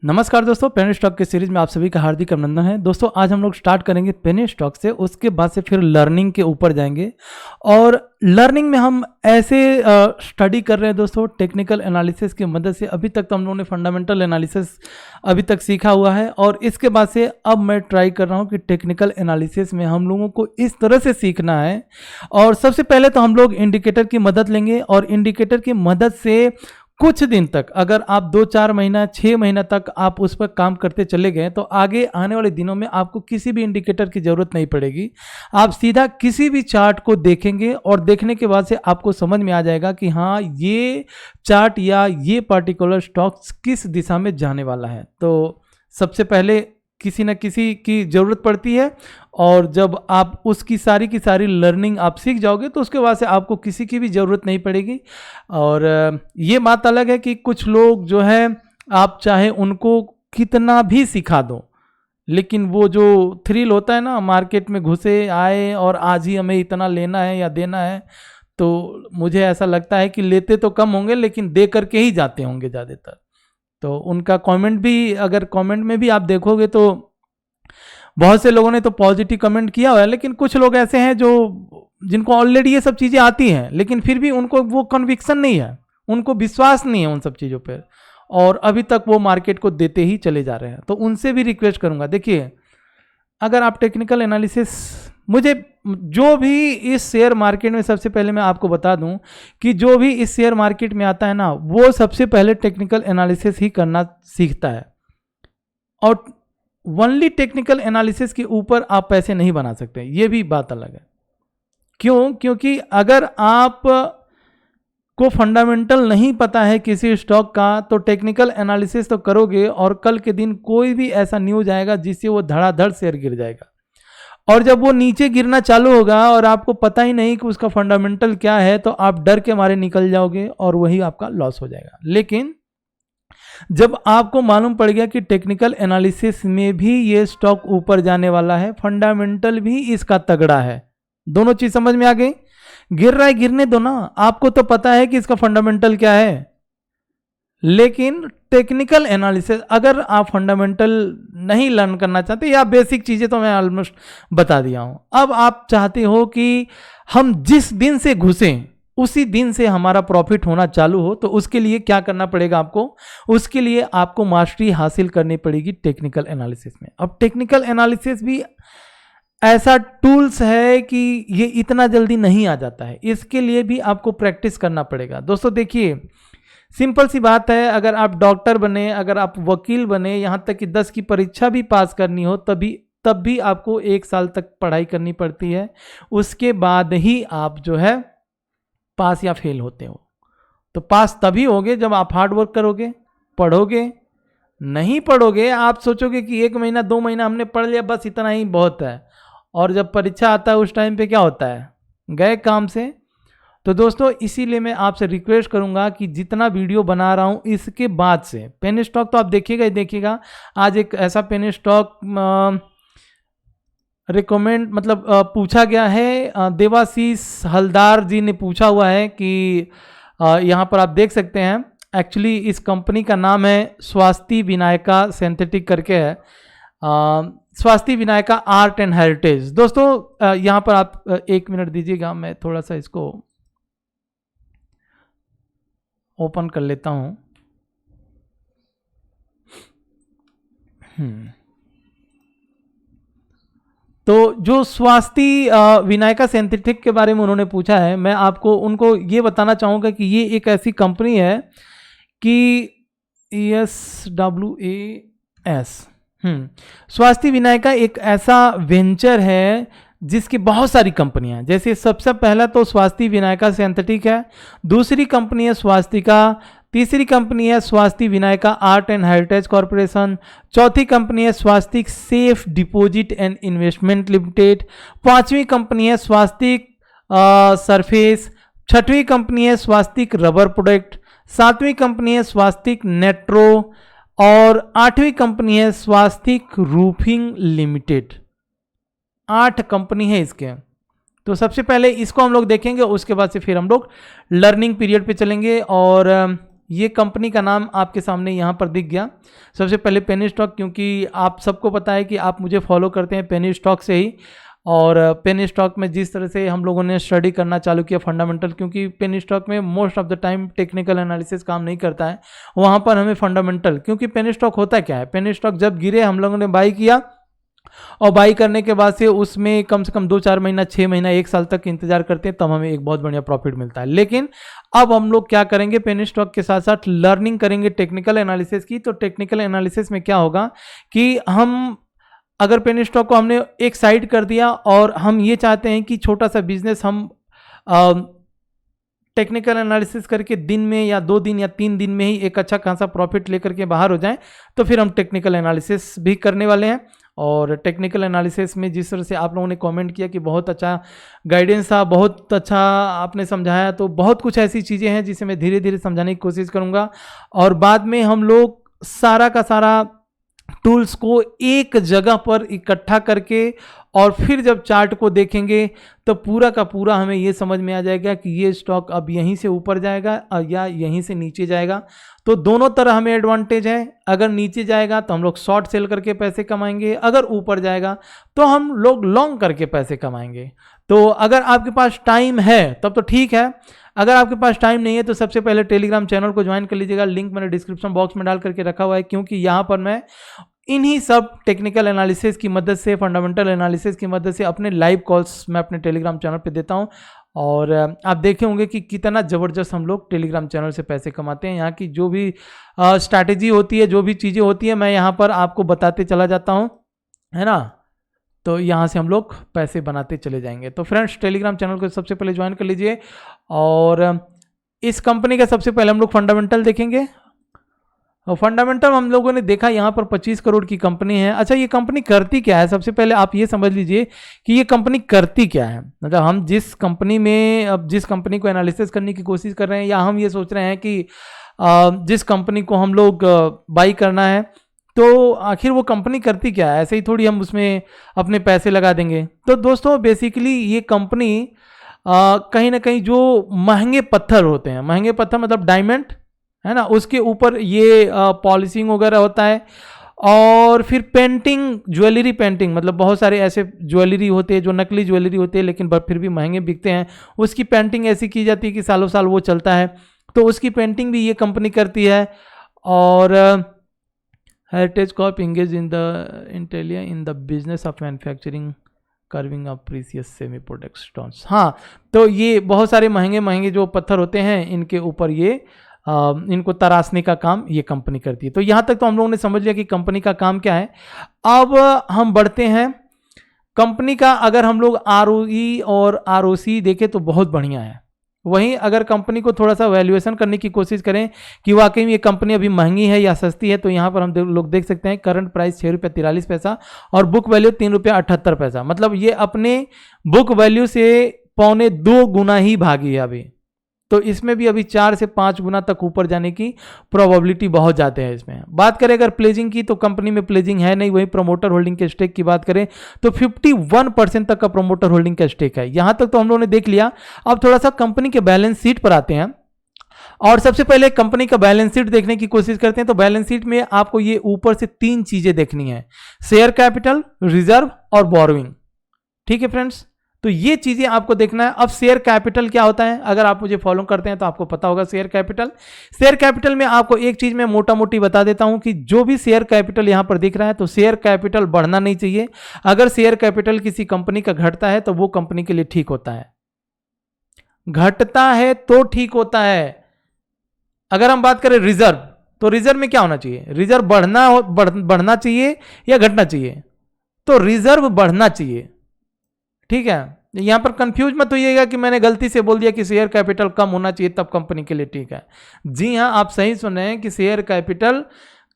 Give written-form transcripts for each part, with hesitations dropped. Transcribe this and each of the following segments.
नमस्कार दोस्तों, penny stock के सीरीज में आप सभी का हार्दिक अभिनंदन है। दोस्तों आज हम लोग स्टार्ट करेंगे पेनी स्टॉक से, उसके बाद से फिर लर्निंग के ऊपर जाएंगे। और लर्निंग में हम ऐसे स्टडी कर रहे हैं दोस्तों, टेक्निकल एनालिसिस की मदद से। अभी तक तो हम लोगों ने फंडामेंटल एनालिसिस अभी तक सीखा हुआ है, और इसके बाद से अब मैं ट्राई कर रहा हूँ कि टेक्निकल एनालिसिस में हम लोगों को इस तरह से सीखना है। और सबसे पहले तो हम लोग इंडिकेटर की मदद लेंगे, और इंडिकेटर की मदद से कुछ दिन तक, अगर आप 2-4 महीना 6 महीना तक आप उस पर काम करते चले गए, तो आगे आने वाले दिनों में आपको किसी भी इंडिकेटर की ज़रूरत नहीं पड़ेगी। आप सीधा किसी भी चार्ट को देखेंगे, और देखने के बाद से आपको समझ में आ जाएगा कि हाँ, ये चार्ट या ये पार्टिकुलर स्टॉक्स किस दिशा में जाने वाला है। तो सबसे पहले किसी न किसी की ज़रूरत पड़ती है, और जब आप उसकी सारी की सारी लर्निंग आप सीख जाओगे, तो उसके बाद से आपको किसी की भी ज़रूरत नहीं पड़ेगी। और ये बात अलग है कि कुछ लोग जो है, आप चाहे उनको कितना भी सिखा दो, लेकिन वो जो थ्रिल होता है ना, मार्केट में घुसे आए और आज ही हमें इतना लेना है या देना है, तो मुझे ऐसा लगता है कि लेते तो कम होंगे, लेकिन दे करके ही जाते होंगे ज़्यादातर। तो उनका कमेंट भी, अगर कमेंट में भी आप देखोगे तो बहुत से लोगों ने तो पॉजिटिव कमेंट किया हुआ है, लेकिन कुछ लोग ऐसे हैं जो जिनको ऑलरेडी ये सब चीज़ें आती हैं, लेकिन फिर भी उनको वो कन्विक्शन नहीं है, उनको विश्वास नहीं है उन सब चीज़ों पर, और अभी तक वो मार्केट को देते ही चले जा रहे हैं। तो उनसे भी रिक्वेस्ट करूंगा, देखिए अगर आप टेक्निकल एनालिसिस, मुझे जो भी इस शेयर मार्केट में, सबसे पहले मैं आपको बता दूं कि जो भी इस शेयर मार्केट में आता है ना, वो सबसे पहले टेक्निकल एनालिसिस ही करना सीखता है। और ओनली टेक्निकल एनालिसिस के ऊपर आप पैसे नहीं बना सकते, ये भी बात अलग है। क्यों? क्योंकि अगर आप को फंडामेंटल नहीं पता है किसी स्टॉक का, तो टेक्निकल एनालिसिस तो करोगे, और कल के दिन कोई भी ऐसा न्यूज आएगा जिससे वो धड़ाधड़ शेयर गिर जाएगा। और जब वो नीचे गिरना चालू होगा और आपको पता ही नहीं कि उसका फंडामेंटल क्या है, तो आप डर के मारे निकल जाओगे, और वही आपका लॉस हो जाएगा। लेकिन जब आपको मालूम पड़ गया कि टेक्निकल एनालिसिस में भी ये स्टॉक ऊपर जाने वाला है, फंडामेंटल भी इसका तगड़ा है, दोनों चीज समझ में आ गई। गिर रहा है, गिरने दो ना, आपको तो पता है कि इसका फंडामेंटल क्या है। लेकिन टेक्निकल एनालिसिस, अगर आप फंडामेंटल नहीं लर्न करना चाहते, या बेसिक चीजें तो मैं ऑलमोस्ट बता दिया हूं, अब आप चाहते हो कि हम जिस दिन से घुसें उसी दिन से हमारा प्रॉफिट होना चालू हो, तो उसके लिए क्या करना पड़ेगा आपको? उसके लिए आपको मास्टरी हासिल करनी पड़ेगी टेक्निकल एनालिसिस में। अब टेक्निकल एनालिसिस भी ऐसा टूल्स है कि ये इतना जल्दी नहीं आ जाता है, इसके लिए भी आपको प्रैक्टिस करना पड़ेगा। दोस्तों देखिए, सिंपल सी बात है, अगर आप डॉक्टर बने, अगर आप वकील बने, यहाँ तक कि 10 की परीक्षा भी पास करनी हो, तब भी आपको 1 साल तक पढ़ाई करनी पड़ती है। उसके बाद ही आप जो है पास या फेल होते हो। तो पास तभी होगे जब आप हार्ड वर्क करोगे, पढ़ोगे। नहीं पढ़ोगे, आप सोचोगे कि 1 महीना 2 महीना हमने पढ़ लिया, बस इतना ही बहुत है, और जब परीक्षा आता है उस टाइम पे क्या होता है? गए काम से। तो दोस्तों इसीलिए मैं आपसे रिक्वेस्ट करूंगा कि जितना वीडियो बना रहा हूं, इसके बाद से पेनी स्टॉक तो आप देखिएगा ही देखिएगा। आज एक ऐसा पेनी स्टॉक रिकमेंड, मतलब पूछा गया है, देवाशीष हलदार जी ने पूछा हुआ है कि यहाँ पर आप देख सकते हैं, एक्चुअली इस कंपनी का नाम है स्वास्ति विनायका सिंथेटिक करके है, Swasti Vinayaka art and heritage. दोस्तों यहाँ पर आप 1 मिनट दीजिएगा, मैं थोड़ा सा इसको ओपन कर लेता हूँ। तो जो स्वास्ति विनायका सिंथेटिक के बारे में उन्होंने पूछा है, मैं आपको उनको ये बताना चाहूँगा कि ये एक ऐसी कंपनी है कि ESWAS, स्वास्ति विनायका एक ऐसा वेंचर है जिसकी बहुत सारी कंपनियां हैं। जैसे सबसे पहला तो स्वास्ति विनायका सिंथेटिक है, दूसरी कंपनी है स्वास्तिका, तीसरी कंपनी है Swasti Vinayaka art and heritage corporation, चौथी कंपनी है Swastik safe deposit and investment limited, पांचवी कंपनी है स्वास्तिक सरफेस, छठवीं कंपनी है स्वास्तिक रबर प्रोडक्ट, सातवीं कंपनी है स्वास्तिक नेट्रो, और आठवीं कंपनी है स्वास्तिक रूफिंग लिमिटेड। 8 कंपनी है इसके। तो सबसे पहले इसको हम लोग देखेंगे, उसके बाद से फिर हम लोग लर्निंग पीरियड पे चलेंगे। और ये कंपनी का नाम आपके सामने यहाँ पर दिख गया। सबसे पहले पेनी स्टॉक, क्योंकि आप सबको पता है कि आप मुझे फॉलो करते हैं पेनी स्टॉक से ही, और पेनी स्टॉक में जिस तरह से हम लोगों ने स्टडी करना चालू किया फंडामेंटल, क्योंकि पेनी स्टॉक में most of the time technical analysis काम नहीं करता है, वहाँ पर हमें फंडामेंटल, क्योंकि पेनी स्टॉक होता क्या है, पेनी स्टॉक जब गिरे हम लोगों ने बाई किया, और बाई करने के बाद से उसमें कम से कम 2-4 महीना, 6 महीना, 1 साल तक इंतजार करते हैं, तब हमें एक बहुत बढ़िया प्रॉफिट मिलता है। लेकिन अब हम लोग क्या करेंगे, पेनी स्टॉक के साथ साथ लर्निंग करेंगे टेक्निकल एनालिसिस की। तो टेक्निकल एनालिसिस में क्या होगा कि हम अगर पेनी स्टॉक को हमने एक साइड कर दिया और हम ये चाहते हैं कि छोटा सा बिजनेस हम टेक्निकल एनालिसिस करके दिन में या 2 दिन या 3 दिन में ही एक अच्छा खासा प्रॉफिट लेकर के बाहर हो जाएं, तो फिर हम टेक्निकल एनालिसिस भी करने वाले हैं। और टेक्निकल एनालिसिस में जिस तरह से आप लोगों ने कमेंट किया कि बहुत अच्छा गाइडेंस था, बहुत अच्छा आपने समझाया, तो बहुत कुछ ऐसी चीज़ें हैं जिसे मैं धीरे धीरे समझाने की कोशिश करूँगा, और बाद में हम लोग सारा का सारा टूल्स को एक जगह पर इकट्ठा करके और फिर जब चार्ट को देखेंगे तो पूरा का पूरा हमें ये समझ में आ जाएगा कि ये स्टॉक अब यहीं से ऊपर जाएगा या यहीं से नीचे जाएगा। तो दोनों तरह हमें एडवांटेज है। अगर नीचे जाएगा तो हम लोग शॉर्ट सेल करके पैसे कमाएंगे, अगर ऊपर जाएगा तो हम लोग लॉन्ग करके पैसे कमाएंगे। तो अगर आपके पास टाइम है तब तो ठीक है, अगर आपके पास टाइम नहीं है तो सबसे पहले टेलीग्राम चैनल को ज्वाइन कर लीजिएगा। लिंक मैंने डिस्क्रिप्शन बॉक्स में डाल करके रखा हुआ है, क्योंकि यहाँ पर मैं इन्हीं सब टेक्निकल एनालिसिस की मदद से, फंडामेंटल एनालिसिस की मदद से अपने लाइव कॉल्स मैं अपने टेलीग्राम चैनल पे देता हूँ। और आप देखे होंगे कि कितना ज़बरदस्त हम लोग टेलीग्राम चैनल से पैसे कमाते हैं। यहाँ की जो भी स्ट्रैटेजी होती है, जो भी चीज़ें होती है, मैं यहाँ पर आपको बताते चला जाता हूँ, है ना। तो यहाँ से हम लोग पैसे बनाते चले जाएंगे। तो फ्रेंड्स, टेलीग्राम चैनल को सबसे पहले ज्वाइन कर लीजिए। और इस कंपनी का सबसे पहले हम लोग फंडामेंटल देखेंगे। और फंडामेंटल हम लोगों ने देखा यहाँ पर 25 करोड़ की कंपनी है। अच्छा, ये कंपनी करती क्या है? सबसे पहले आप ये समझ लीजिए कि ये कंपनी करती क्या है। मतलब हम जिस कंपनी में, अब जिस कंपनी को एनालिसिस करने की कोशिश कर रहे हैं, या हम ये सोच रहे हैं कि जिस कंपनी को हम लोग बाई करना है, तो आखिर वो कंपनी करती क्या है? ऐसे ही थोड़ी हम उसमें अपने पैसे लगा देंगे। तो दोस्तों, बेसिकली ये कंपनी कहीं ना कहीं जो महंगे पत्थर होते हैं, महंगे पत्थर मतलब डायमंड, है ना, उसके ऊपर ये पॉलिशिंग वगैरह होता है। और फिर पेंटिंग, ज्वेलरी पेंटिंग, मतलब बहुत सारे ऐसे ज्वेलरी होते हैं जो नकली ज्वेलरी होते हैं लेकिन फिर भी महंगे बिकते हैं, उसकी पेंटिंग ऐसी की जाती है कि सालों साल वो चलता है। तो उसकी पेंटिंग भी ये कंपनी करती है। और heritage corp engage in the इंटेलिया in the business of manufacturing carving of precious semi product stones. हाँ, तो ये बहुत सारे महंगे महंगे जो पत्थर होते हैं, इनके ऊपर ये इनको तराशने का काम ये कंपनी करती है। तो यहाँ तक तो हम लोगों ने समझ लिया कि कंपनी का काम क्या है। अब हम बढ़ते हैं कंपनी का। अगर हम लोग ROE और ROC देखें तो बहुत बढ़िया है। वहीं अगर कंपनी को थोड़ा सा वैल्यूएशन करने की कोशिश करें कि वाकई में ये कंपनी अभी महंगी है या सस्ती है, तो यहाँ पर हम लोग देख सकते हैं करंट प्राइस 6 रुपये 43 पैसा और बुक वैल्यू 3 रुपये 78 पैसा। मतलब ये अपने बुक वैल्यू से 1.25 गुना ही भागी है अभी। तो इसमें भी अभी 4 से 5 गुना तक ऊपर जाने की प्रोबेबिलिटी बहुत ज़्यादा है इसमें। बात करें अगर प्लेजिंग की, तो कंपनी में प्लेजिंग है नहीं। वही प्रमोटर होल्डिंग के स्टेक की बात करें तो 51% तक का प्रमोटर होल्डिंग का स्टेक है। यहां तक तो हम लोगों ने देख लिया। अब थोड़ा सा कंपनी के बैलेंस शीट पर आते हैं और सबसे पहले कंपनी का बैलेंस शीट देखने की कोशिश करते हैं। तो बैलेंस शीट में आपको ये ऊपर से 3 चीजें देखनी है, शेयर कैपिटल, रिजर्व और बोरोइंग। ठीक है फ्रेंड्स, तो ये चीजें आपको देखना है। अब शेयर कैपिटल क्या होता है, अगर आप मुझे फॉलो करते हैं तो आपको पता होगा शेयर कैपिटल। शेयर कैपिटल में आपको एक चीज मैं मोटा मोटी बता देता हूं कि जो भी शेयर कैपिटल यहां पर दिख रहा है, तो शेयर कैपिटल बढ़ना नहीं चाहिए। अगर शेयर कैपिटल किसी कंपनी का घटता है तो वो कंपनी के लिए ठीक होता है, घटता है तो ठीक होता है। अगर हम बात करें रिजर्व, तो रिजर्व में क्या होना चाहिए, रिजर्व बढ़ना चाहिए या घटना चाहिए, तो रिजर्व बढ़ना चाहिए। ठीक है, यहां पर कंफ्यूज मत होइएगा कि मैंने गलती से बोल दिया कि शेयर कैपिटल कम होना चाहिए तब कंपनी के लिए ठीक है। जी हां, आप सही सुन रहे हैं कि शेयर कैपिटल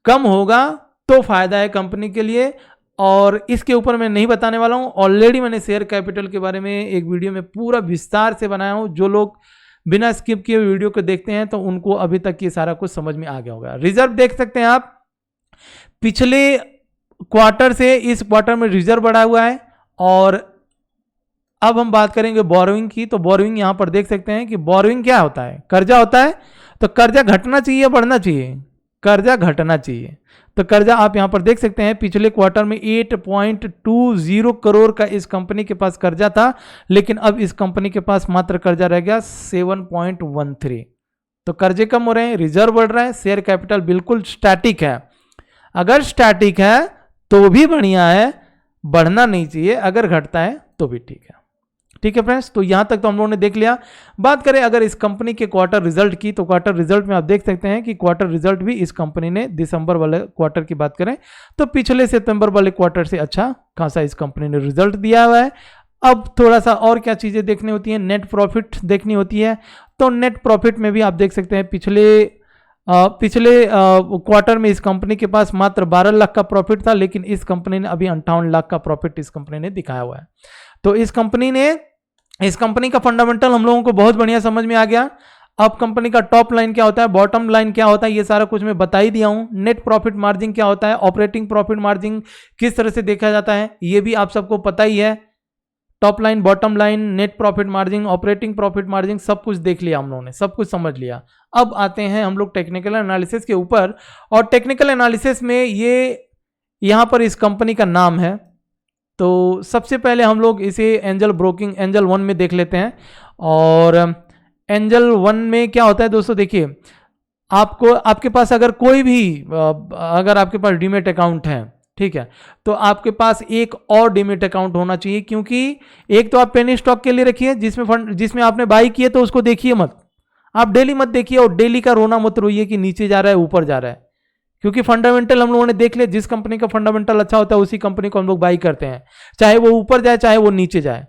कम होगा तो फायदा है कंपनी के लिए। और इसके ऊपर मैं नहीं बताने वाला हूं, ऑलरेडी मैंने शेयर कैपिटल के बारे में एक वीडियो में पूरा विस्तार से बनाया हूं। जो लोग बिना स्किप किए वीडियो को देखते हैं तो उनको अभी तक ये सारा कुछ समझ में आ गया होगा। रिजर्व देख सकते हैं आप, पिछले क्वार्टर से इस क्वार्टर में रिजर्व बढ़ा हुआ है। और अब हम बात करेंगे बोरोइंग की, तो बोरोइंग यहां पर देख सकते हैं कि बोरोइंग क्या होता है, कर्जा होता है। तो कर्जा घटना चाहिए या बढ़ना चाहिए? कर्जा घटना चाहिए। तो कर्जा आप यहां पर देख सकते हैं, पिछले क्वार्टर में 8.20 करोड़ का इस कंपनी के पास कर्जा था, लेकिन अब इस कंपनी के पास मात्र कर्जा रह गया 7.13। तो कर्जे कम हो रहे हैं, रिजर्व बढ़ रहा है, शेयर कैपिटल बिल्कुल स्टैटिक है। अगर स्टैटिक है तो भी बढ़िया है, बढ़ना नहीं चाहिए, अगर घटता है तो भी ठीक है। ठीक है फ्रेंड्स, तो यहां तक तो हम लोगों ने देख लिया। बात करें अगर इस कंपनी के क्वार्टर रिजल्ट की, तो क्वार्टर रिजल्ट में आप देख सकते हैं कि क्वार्टर रिजल्ट भी इस कंपनी ने दिसंबर वाले क्वार्टर की बात करें तो पिछले सितंबर वाले क्वार्टर से अच्छा खासा इस कंपनी ने रिजल्ट दिया हुआ है। अब थोड़ा सा और क्या चीजें देखनी होती है, नेट प्रॉफिट देखनी होती है। तो नेट प्रॉफिट में भी आप देख सकते हैं पिछले क्वार्टर में इस कंपनी के पास मात्र 12 लाख का प्रॉफिट था, लेकिन इस कंपनी ने अभी 58 लाख का प्रॉफिट इस कंपनी ने दिखाया हुआ है। तो इस कंपनी का फंडामेंटल हम लोगों को बहुत बढ़िया समझ में आ गया। अब कंपनी का टॉप लाइन क्या होता है, बॉटम लाइन क्या होता है, ये सारा कुछ मैं बता ही दिया हूं। नेट प्रॉफिट मार्जिन क्या होता है, ऑपरेटिंग प्रॉफिट मार्जिन किस तरह से देखा जाता है, ये भी आप सबको पता ही है। Top line, bottom line, net profit margin, operating profit margin, सब कुछ देख लिया हम लोगों ने, सब कुछ समझ लिया। अब आते हैं हम लोग टेक्निकल एनालिसिस के ऊपर, और टेक्निकल एनालिसिस में ये यहां पर इस कंपनी का नाम है। तो सबसे पहले हम लोग इसे एंजल ब्रोकिंग एंजल 1 में देख लेते हैं। और एंजल 1 में क्या होता है दोस्तों, देखिए आपके पास अगर कोई भी अगर आपके पास डीमेट अकाउंट है, ठीक है, तो आपके पास एक और डीमेट अकाउंट होना चाहिए, क्योंकि एक तो आप पेनी स्टॉक के लिए रखिए जिसमें आपने बाई किए, तो उसको देखिए मत, आप डेली मत देखिए, और डेली का रोना मत रोइए कि नीचे जा रहा है ऊपर जा रहा है, क्योंकि फंडामेंटल हम लोगों ने देख लिया, जिस कंपनी का फंडामेंटल अच्छा होता है उसी कंपनी को हम लोग बाई करते हैं, चाहे वो ऊपर जाए चाहे वो नीचे जाए।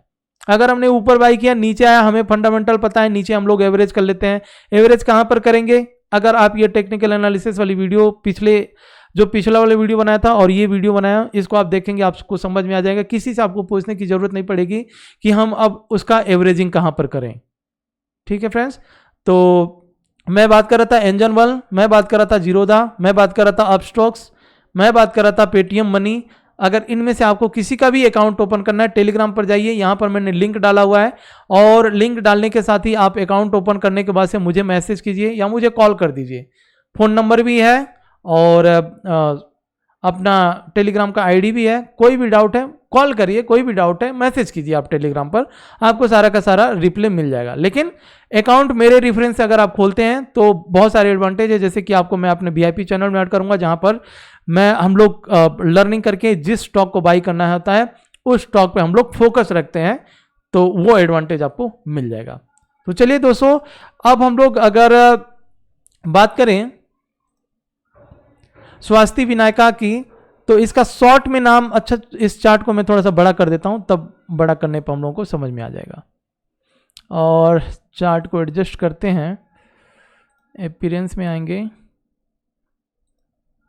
अगर हमने ऊपर बाई किया, नीचे आया, हमें फंडामेंटल पता है, नीचे हम लोग एवरेज कर लेते हैं। एवरेज कहां पर करेंगे, अगर आप ये टेक्निकल एनालिसिस वाली वीडियो पिछला वाला वीडियो बनाया था और ये वीडियो बनाया, इसको आप देखेंगे, आपको समझ में आ जाएगा, किसी से आपको पूछने की जरूरत नहीं पड़ेगी कि हम अब उसका एवरेजिंग कहां पर करें। ठीक है फ्रेंड्स, तो मैं बात कर रहा था एंजन 1, मैं बात कर रहा था जीरोधा, मैं बात कर रहा था अपस्टॉक्स, मैं बात कर रहा था पेटीएम मनी। अगर इनमें से आपको किसी का भी अकाउंट ओपन करना है, टेलीग्राम पर जाइए, यहां पर मैंने लिंक डाला हुआ है, और लिंक डालने के साथ ही आप अकाउंट ओपन करने के बाद से मुझे मैसेज कीजिए या मुझे कॉल कर दीजिए। फोन नंबर भी है और अपना टेलीग्राम का आईडी भी है। कोई भी डाउट है कॉल करिए, कोई भी डाउट है मैसेज कीजिए आप टेलीग्राम पर, आपको सारा का सारा रिप्लाई मिल जाएगा। लेकिन अकाउंट मेरे रेफरेंस से अगर आप खोलते हैं तो बहुत सारे एडवांटेज है, जैसे कि आपको मैं अपने वीआईपी चैनल में ऐड करूंगा, जहां पर हम लोग लर्निंग करके जिस स्टॉक को बाई करना होता है उस स्टॉक पे हम लोग फोकस रखते हैं, तो वो एडवांटेज आपको मिल जाएगा। तो चलिए दोस्तों, अब हम लोग अगर बात करें स्वास्थ्य विनायका की, तो इसका शॉर्ट में नाम, अच्छा इस चार्ट को मैं थोड़ा सा बड़ा कर देता हूं, तब बड़ा करने पर हम लोगों को समझ में आ जाएगा। और चार्ट को एडजस्ट करते हैं, अपीयरेंस में आएंगे,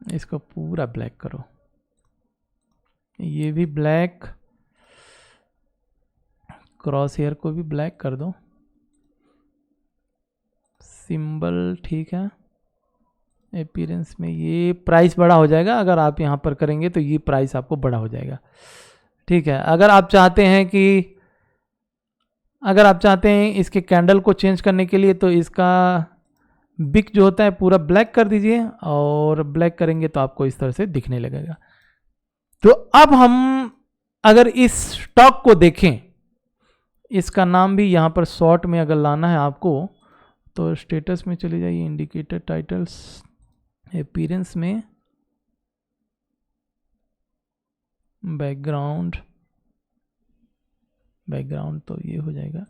इसको पूरा ब्लैक करो, ये भी ब्लैक, क्रॉस हेयर को भी ब्लैक कर दो, सिंबल ठीक है। अपीयरेंस में ये प्राइस बड़ा हो जाएगा, अगर आप यहाँ पर करेंगे तो ये प्राइस आपको बड़ा हो जाएगा। ठीक है, अगर आप चाहते हैं इसके कैंडल को चेंज करने के लिए, तो इसका बिक जो होता है पूरा ब्लैक कर दीजिए, और ब्लैक करेंगे तो आपको इस तरह से दिखने लगेगा। तो अब हम अगर इस स्टॉक को देखें, इसका नाम भी यहाँ पर शॉर्ट में अगर लाना है आपको, तो स्टेटस में चले जाइए, इंडिकेटर टाइटल्स, अपीयरेंस में बैकग्राउंड तो ये हो जाएगा,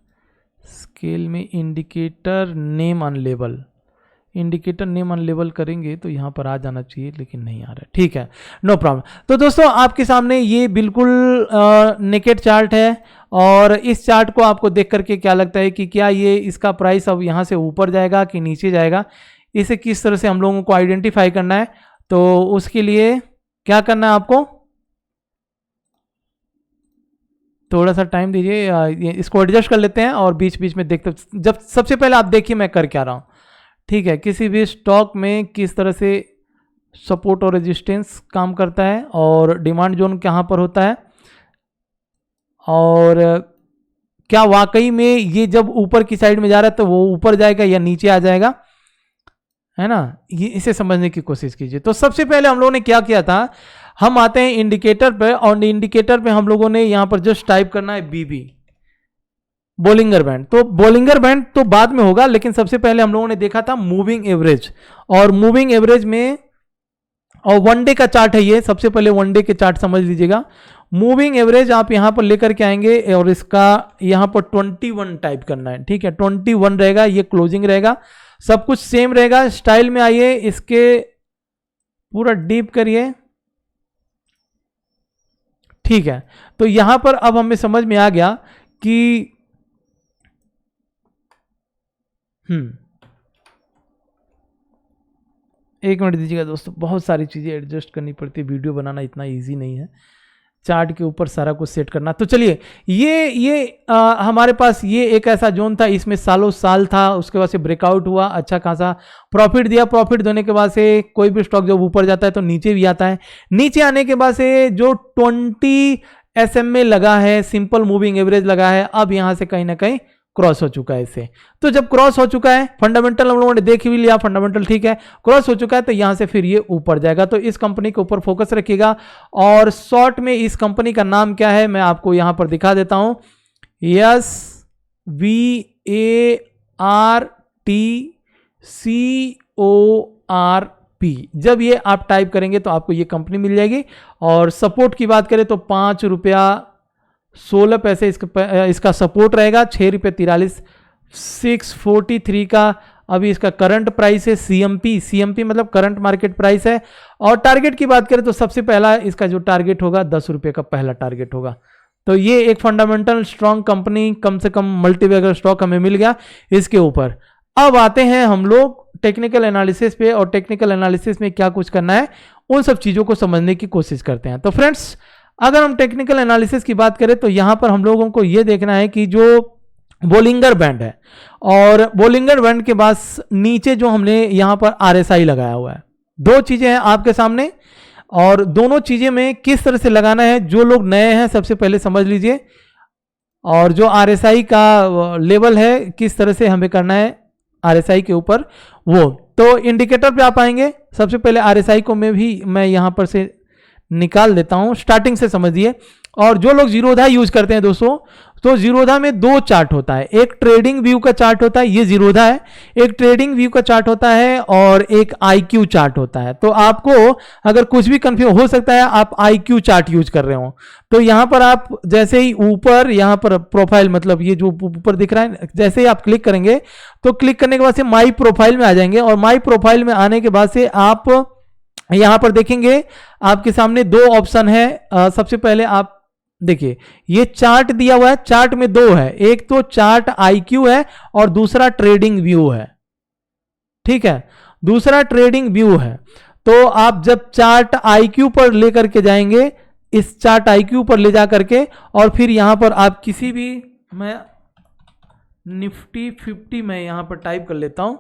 स्केल में इंडिकेटर नेम अनलेबल करेंगे तो यहाँ पर आ जाना चाहिए, लेकिन नहीं आ रहा है। ठीक है, नो प्रॉब्लम। तो दोस्तों आपके सामने ये बिल्कुल नेकेड चार्ट है, और इस चार्ट को आपको देख करके क्या लगता है कि क्या ये इसका प्राइस अब यहाँ से ऊपर जाएगा कि नीचे जाएगा, इसे किस तरह से हम लोगों को आइडेंटिफाई करना है। तो उसके लिए क्या करना है, आपको थोड़ा सा टाइम दीजिए, इसको एडजस्ट कर लेते हैं और बीच बीच में देखते, जब सबसे पहले आप देखिए मैं कर क्या रहा हूं। ठीक है, किसी भी स्टॉक में किस तरह से सपोर्ट और रेजिस्टेंस काम करता है, और डिमांड जोन कहां पर होता है, और क्या वाकई में ये जब ऊपर की साइड में जा रहा है तो वो ऊपर जाएगा या नीचे आ जाएगा। है ना, ये इसे समझने की कोशिश कीजिए। तो सबसे पहले हम लोगों ने क्या किया था, हम आते हैं इंडिकेटर पे, और इंडिकेटर पे हम लोगों ने यहां पर जस्ट टाइप करना है बीबी, बोलिंगर बैंड। तो बोलिंगर बैंड तो बाद में होगा, लेकिन सबसे पहले हम लोगों ने देखा था मूविंग एवरेज, और मूविंग एवरेज में, और वनडे का चार्ट है ये, सबसे पहले वनडे के चार्ट समझ लीजिएगा। मूविंग एवरेज आप यहां पर लेकर के आएंगे और इसका यहां पर 21 टाइप करना है, ठीक है, 21 रहेगा, ये क्लोजिंग रहेगा, सब कुछ सेम रहेगा। स्टाइल में आइए, इसके पूरा डीप करिए, ठीक है। तो यहां पर अब हमें समझ में आ गया कि एक मिनट दीजिएगा दोस्तों, बहुत सारी चीजें एडजस्ट करनी पड़ती है, वीडियो बनाना इतना इजी नहीं है, चार्ट के ऊपर सारा कुछ सेट करना। तो चलिए, ये हमारे पास ये एक ऐसा जोन था, इसमें सालों साल था, उसके बाद से ब्रेकआउट हुआ, अच्छा खासा प्रॉफिट दिया। प्रॉफिट देने के बाद से कोई भी स्टॉक जब ऊपर जाता है तो नीचे भी आता है, नीचे आने के बाद से जो 20 SMA लगा है, सिंपल मूविंग एवरेज लगा है, अब यहां से कहीं ना कहीं क्रॉस हो चुका है इससे। तो जब क्रॉस हो चुका है, फंडामेंटल हम लोगों ने देख भी लिया, फंडामेंटल ठीक है, क्रॉस हो चुका है, तो यहां से फिर ये ऊपर जाएगा। तो इस कंपनी के ऊपर फोकस रखिएगा। और शॉर्ट में इस कंपनी का नाम क्या है, मैं आपको यहां पर दिखा देता हूं, SVARTCORP। जब ये आप टाइप करेंगे तो आपको ये कंपनी मिल जाएगी। और सपोर्ट की बात करें तो 5 रुपया 16 पैसे इसका सपोर्ट रहेगा, 6 रुपये 43, 643 का अभी इसका करंट प्राइस है। CMP मतलब करंट मार्केट प्राइस है। और टारगेट की बात करें तो सबसे पहला इसका जो टारगेट होगा 10 रुपये का पहला टारगेट होगा। तो ये एक फंडामेंटल स्ट्रॉन्ग कंपनी, कम से कम मल्टीबैगर स्टॉक हमें मिल गया इसके ऊपर। अब आते हैं हम लोग टेक्निकल एनालिसिस पे, और टेक्निकल एनालिसिस में क्या कुछ करना है उन सब चीजों को समझने की कोशिश करते हैं। तो फ्रेंड्स, अगर हम टेक्निकल एनालिसिस की बात करें तो यहां पर हम लोगों को यह देखना है कि जो बोलिंगर बैंड है, और बोलिंगर बैंड के बाद नीचे जो हमने यहां पर RSI लगाया हुआ है, दो चीजें हैं आपके सामने, और दोनों चीजें में किस तरह से लगाना है, जो लोग नए हैं सबसे पहले समझ लीजिए, और जो RSI का लेवल है किस तरह से हमें करना है RSI के ऊपर वो। तो इंडिकेटर पे आप आएंगे, सबसे पहले RSI को मैं यहां पर से निकाल देता हूं, स्टार्टिंग से समझिए। और जो लोग जीरोधा यूज करते हैं दोस्तों, तो जीरोधा में दो चार्ट होता है, एक ट्रेडिंग व्यू का चार्ट होता है, ये जीरोधा है, एक ट्रेडिंग व्यू का चार्ट होता है, और एक IQ चार्ट होता है। तो आपको अगर कुछ भी कंफ्यूज हो सकता है, आप IQ चार्ट यूज कर रहे हो, तो यहां पर आप जैसे ही ऊपर यहां पर प्रोफाइल, मतलब ये जो ऊपर दिख रहा है, जैसे ही आप क्लिक करेंगे तो क्लिक करने के बाद से माई प्रोफाइल में आ जाएंगे, और माई प्रोफाइल में आने के बाद से आप यहां पर देखेंगे आपके सामने दो ऑप्शन है। सबसे पहले आप देखिए, ये चार्ट दिया हुआ है, चार्ट में दो है, एक तो चार्ट IQ है और दूसरा ट्रेडिंग व्यू है, ठीक है, दूसरा ट्रेडिंग व्यू है। तो आप जब चार्ट IQ पर लेकर के जाएंगे, इस चार्ट IQ पर ले जा करके, और फिर यहां पर आप किसी भी, मैं निफ्टी 50 में यहां पर टाइप कर लेता हूं,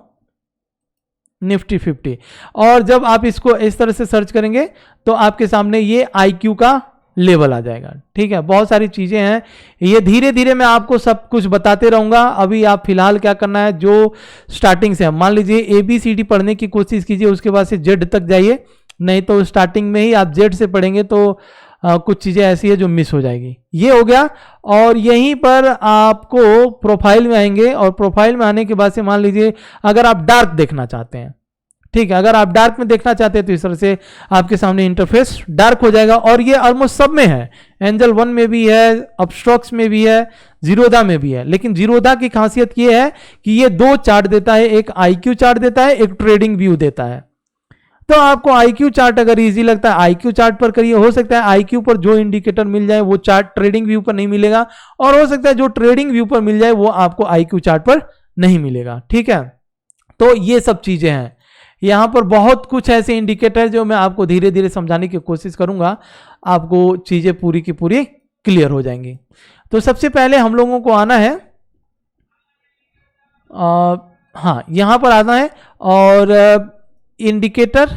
निफ्टी 50, और जब आप इसको इस तरह से सर्च करेंगे तो आपके सामने ये IQ का लेवल आ जाएगा, ठीक है। बहुत सारी चीजें हैं, ये धीरे धीरे मैं आपको सब कुछ बताते रहूंगा। अभी आप फिलहाल क्या करना है, जो स्टार्टिंग से, मान लीजिए ABCD पढ़ने की कोशिश कीजिए, उसके बाद से Z तक जाइए, नहीं तो स्टार्टिंग में ही आप Z से पढ़ेंगे तो कुछ चीजें ऐसी है जो मिस हो जाएगी। ये हो गया, और यहीं पर आपको प्रोफाइल में आएंगे, और प्रोफाइल में आने के बाद से मान लीजिए अगर आप डार्क देखना चाहते हैं, ठीक है, अगर आप डार्क में देखना चाहते हैं तो इस तरह से आपके सामने इंटरफेस डार्क हो जाएगा। और ये ऑलमोस्ट सब में है, एंजल 1 में भी है, अपस्टॉक्स में भी है, जीरोधा में भी है। लेकिन जीरोधा की खासियत ये है कि ये दो चार्ट देता है, एक IQ चार्ट देता है, एक ट्रेडिंग व्यू देता है। तो आपको IQ चार्ट अगर इजी लगता है IQ चार्ट पर करिए, हो सकता है IQ पर जो इंडिकेटर मिल जाए वो चार्ट ट्रेडिंग व्यू पर नहीं मिलेगा, और हो सकता है जो ट्रेडिंग व्यू पर मिल जाए वो आपको IQ चार्ट पर नहीं मिलेगा, ठीक है। तो ये सब चीजें हैं, यहां पर बहुत कुछ ऐसे इंडिकेटर जो मैं आपको धीरे धीरे समझाने की कोशिश करूंगा, आपको चीजें पूरी की पूरी क्लियर हो जाएंगी। तो सबसे पहले हम लोगों को आना है, हाँ यहां पर आना है, और इंडिकेटर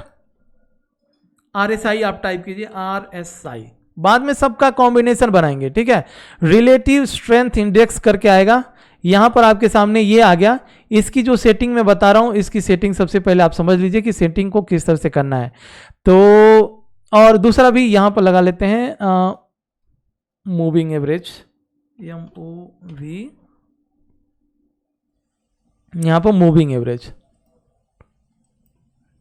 RSI आप टाइप कीजिए, RSI, बाद में सबका कॉम्बिनेशन बनाएंगे, ठीक है। रिलेटिव स्ट्रेंथ इंडेक्स करके आएगा, यहां पर आपके सामने ये आ गया। इसकी जो सेटिंग मैं बता रहा हूं, इसकी सेटिंग सबसे पहले आप समझ लीजिए कि सेटिंग को किस तरह से करना है। तो और दूसरा भी यहां पर लगा लेते हैं मूविंग एवरेज, MOV, यहां पर मूविंग एवरेज।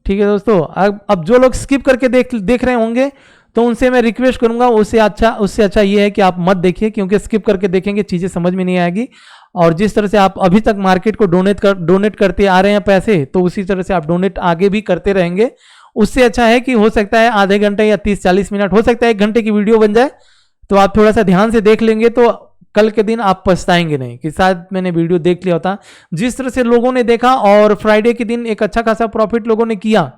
ठीक है दोस्तों, अब जो लोग स्किप करके देख रहे होंगे तो उनसे मैं रिक्वेस्ट करूंगा, उससे अच्छा ये है कि आप मत देखिए, क्योंकि स्किप करके देखेंगे चीजें समझ में नहीं आएगी। और जिस तरह से आप अभी तक मार्केट को डोनेट करते आ रहे हैं पैसे, तो उसी तरह से आप डोनेट आगे भी करते रहेंगे। उससे अच्छा है कि हो सकता है आधे घंटे या 30-40 मिनट, हो सकता है 1 घंटे की वीडियो बन जाए, तो आप थोड़ा सा ध्यान से देख लेंगे तो कल के दिन आप पछताएंगे नहीं कि शायद मैंने वीडियो देख लिया होता। जिस तरह से लोगों ने देखा, और फ्राइडे के दिन एक अच्छा खासा प्रॉफिट लोगों ने किया,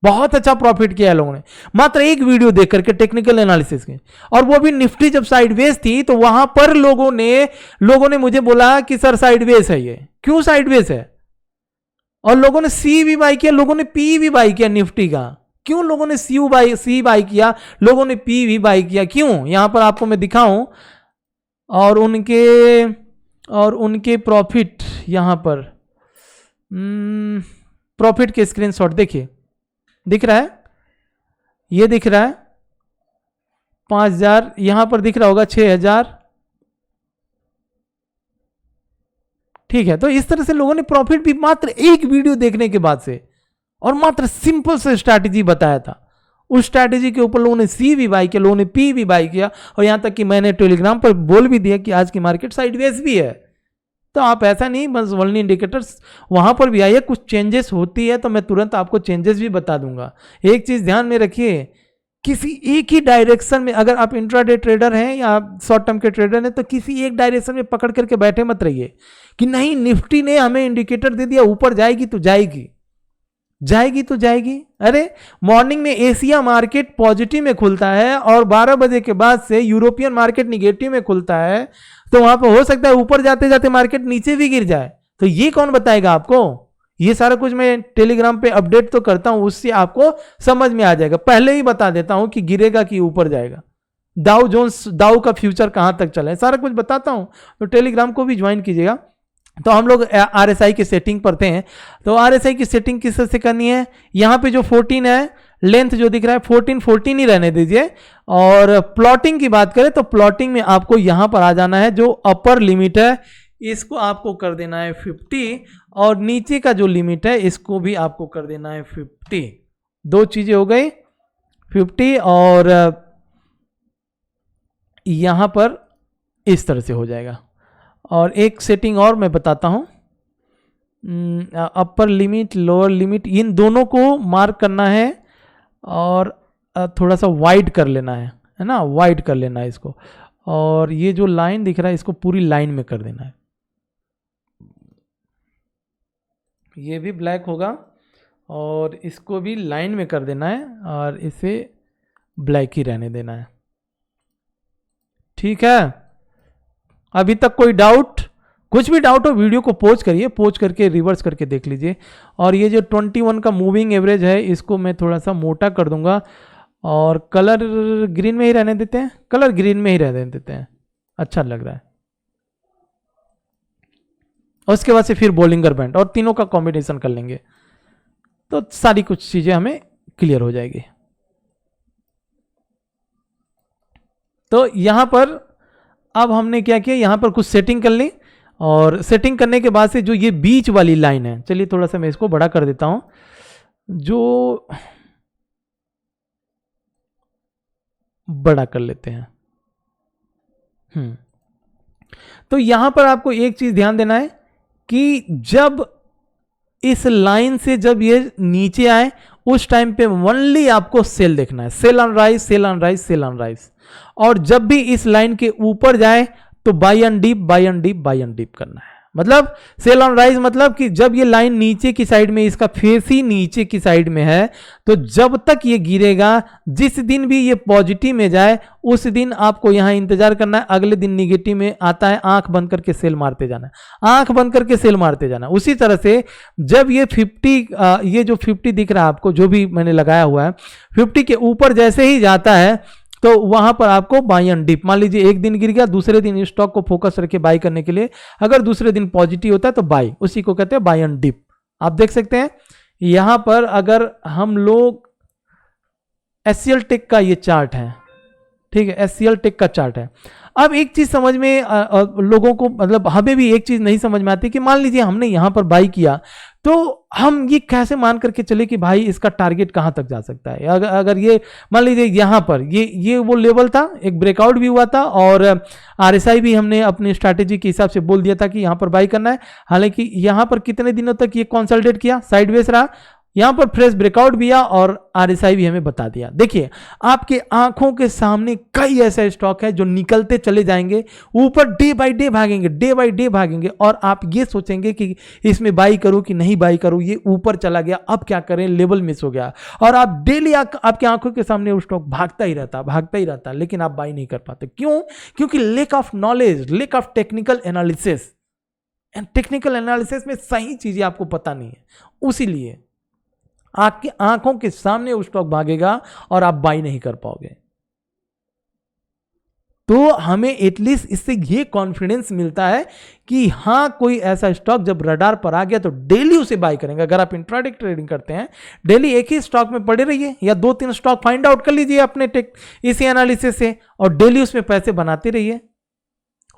बहुत अच्छा प्रॉफिट किया है लोगों ने, मात्र एक वीडियो देख करके टेक्निकल एनालिसिस के। और वो भी निफ्टी जब साइडवेज थी, तो वहां पर लोगों ने मुझे बोला कि सर साइडवेज है, ये क्यों साइडवेज है? और लोगों ने सी भी बाई किया, लोगों ने पी भी बाई किया निफ्टी का। क्यों लोगों ने सी बाई किया, लोगों ने पी भी बाई किया, क्यों? यहां पर आपको मैं दिखाऊं, और उनके प्रॉफिट, यहां पर प्रॉफिट के स्क्रीनशॉट देखिए, दिख रहा है, ये दिख रहा है 5000, यहां पर दिख रहा होगा 6000। ठीक है, तो इस तरह से लोगों ने प्रॉफिट भी मात्र एक वीडियो देखने के बाद से, और मात्र सिंपल से स्ट्रैटेजी बताया था, उस स्ट्रैटेजी के ऊपर लोगों ने सी भी बाई किया, लोगों ने पी भी बाई किया, और यहां तक कि मैंने टेलीग्राम पर बोल भी दिया कि आज की मार्केट साइडवेज भी है। तो आप ऐसा नहीं बस वोल्नी इंडिकेटर्स वहां पर भी आइए, कुछ चेंजेस होती है तो मैं तुरंत आपको चेंजेस भी बता दूंगा। एक चीज ध्यान में रखिए, किसी एक ही डायरेक्शन में, अगर आप इंट्राडे ट्रेडर हैं या शॉर्ट टर्म के ट्रेडर हैं, तो किसी एक डायरेक्शन में पकड़ करके बैठे मत रहिए कि नहीं निफ्टी ने हमें इंडिकेटर दे दिया, ऊपर जाएगी तो जाएगी, जाएगी तो जाएगी। अरे मॉर्निंग में एशिया मार्केट पॉजिटिव में खुलता है, और 12 बजे के बाद से यूरोपियन मार्केट निगेटिव में खुलता है, तो वहां पर हो सकता है ऊपर जाते जाते मार्केट नीचे भी गिर जाए। तो ये कौन बताएगा आपको? ये सारा कुछ मैं टेलीग्राम पे अपडेट तो करता हूं, उससे आपको समझ में आ जाएगा। पहले ही बता देता हूं कि गिरेगा कि ऊपर जाएगा, दाउ का फ्यूचर कहां तक चला है, सारा कुछ बताता हूं। तो टेलीग्राम को भी ज्वाइन कीजिएगा। तो हम लोग RSI की सेटिंग पढ़ते हैं। तो RSI की सेटिंग किस तरह से करनी है, यहां पे जो 14 है, लेंथ जो दिख रहा है 14 ही रहने दीजिए। और प्लॉटिंग की बात करें तो प्लॉटिंग में आपको यहां पर आ जाना है, जो अपर लिमिट है इसको आपको कर देना है 50, और नीचे का जो लिमिट है इसको भी आपको कर देना है 50। दो चीजें हो गई, 50 और यहां पर इस तरह से हो जाएगा। और एक सेटिंग और मैं बताता हूं, upper limit lower limit in दोनों को मार्क करना है, और थोड़ा सा वाइड कर लेना है ना, वाइड कर लेना है इसको। और ये जो लाइन दिख रहा है इसको पूरी लाइन में कर देना है, ये भी ब्लैक होगा, और इसको भी लाइन में कर देना है, और इसे ब्लैक ही रहने देना है। ठीक है, अभी तक कोई डाउट? कुछ भी डाउट हो वीडियो को पॉज करिए, पॉज करके रिवर्स करके देख लीजिए। और ये जो 21 का मूविंग एवरेज है इसको मैं थोड़ा सा मोटा कर दूंगा, और कलर ग्रीन में ही रहने देते हैं, कलर ग्रीन में ही रहने देते हैं, अच्छा लग रहा है। और उसके बाद से फिर बोलिंगर बैंड और तीनों का कॉम्बिनेशन कर लेंगे, तो सारी कुछ चीजें हमें क्लियर हो जाएगी। तो यहां पर अब हमने क्या किया, यहां पर कुछ सेटिंग कर ली, और सेटिंग करने के बाद से जो ये बीच वाली लाइन है, चलिए थोड़ा सा मैं इसको बड़ा कर देता हूं, जो बड़ा कर लेते हैं। तो यहां पर आपको एक चीज ध्यान देना है कि जब इस लाइन से जब ये नीचे आए उस टाइम पे ओनली आपको सेल देखना है, sell on rise, sell on rise, sell on rise. और जब भी इस लाइन के ऊपर जाए तो buy and dip, buy and dip, buy and dip करना है। मतलब सेल ऑन राइज मतलब कि जब ये लाइन नीचे की साइड में, इसका फेस ही नीचे की साइड में है, तो जब तक ये गिरेगा, जिस दिन भी ये पॉजिटिव में जाए उस दिन आपको यहां इंतजार करना है। अगले दिन निगेटिव में आता है, आंख बंद करके सेल मारते जाना है, आंख बंद करके सेल मारते जाना है। उसी तरह से जब ये 50 ये जो 50 दिख रहा है आपको, जो भी मैंने लगाया हुआ है, 50 के ऊपर जैसे ही जाता है तो वहां पर आपको बाई ऑन डिप, मान लीजिए एक दिन गिर गया, दूसरे दिन इस स्टॉक को फोकस करके बाई करने के लिए अगर दूसरे दिन पॉजिटिव होता है तो बाई, उसी को कहते हैं बाई ऑन डिप। आप देख सकते हैं यहां पर अगर हम लोग HCL टेक का ये चार्ट है, ठीक है, HCL टेक का चार्ट है। अब एक चीज समझ में लोगों को, मतलब हमें भी एक चीज नहीं समझ में आती कि मान लीजिए हमने यहां पर बाई किया तो हम ये कैसे मान करके चले कि भाई इसका टारगेट कहां तक जा सकता है। अगर ये मान लीजिए यहां पर ये वो लेवल था, एक ब्रेकआउट भी हुआ था और RSI भी हमने अपनी स्ट्रैटेजी के हिसाब से बोल दिया था कि यहां पर बाई करना है। हालांकि यहां पर कितने दिनों तक ये कंसोलिडेट किया, साइडवेज रहा, यहां पर फ्रेश ब्रेकआउट भी आया और RSI भी हमें बता दिया। देखिए आपके आंखों के सामने कई ऐसे स्टॉक है जो निकलते चले जाएंगे ऊपर, डे बाय डे भागेंगे, डे बाय डे भागेंगे, और आप ये सोचेंगे कि इसमें बाई करूं कि नहीं बाई करूं, ये ऊपर चला गया, अब क्या करें, लेवल मिस हो गया, और आप डेली आपके आंखों के सामने वो स्टॉक भागता ही रहता, लेकिन आप बाई नहीं कर पाते। क्यों? क्योंकि lake of knowledge, lake of technical analysis, technical analysis में सही चीजें आपको पता नहीं है, उसीलिए आपकी आंखों के सामने वो स्टॉक भागेगा और आप बाई नहीं कर पाओगे। तो हमें एटलीस्ट इससे ये कॉन्फिडेंस मिलता है कि हां कोई ऐसा स्टॉक जब रडार पर आ गया तो डेली उसे बाई करेंगे। अगर आप इंट्राडे ट्रेडिंग करते हैं, डेली एक ही स्टॉक में पड़े रहिए या 2-3 स्टॉक फाइंड आउट कर लीजिए अपने इसी एनालिसिस से और डेली उसमें पैसे बनाते रहिए।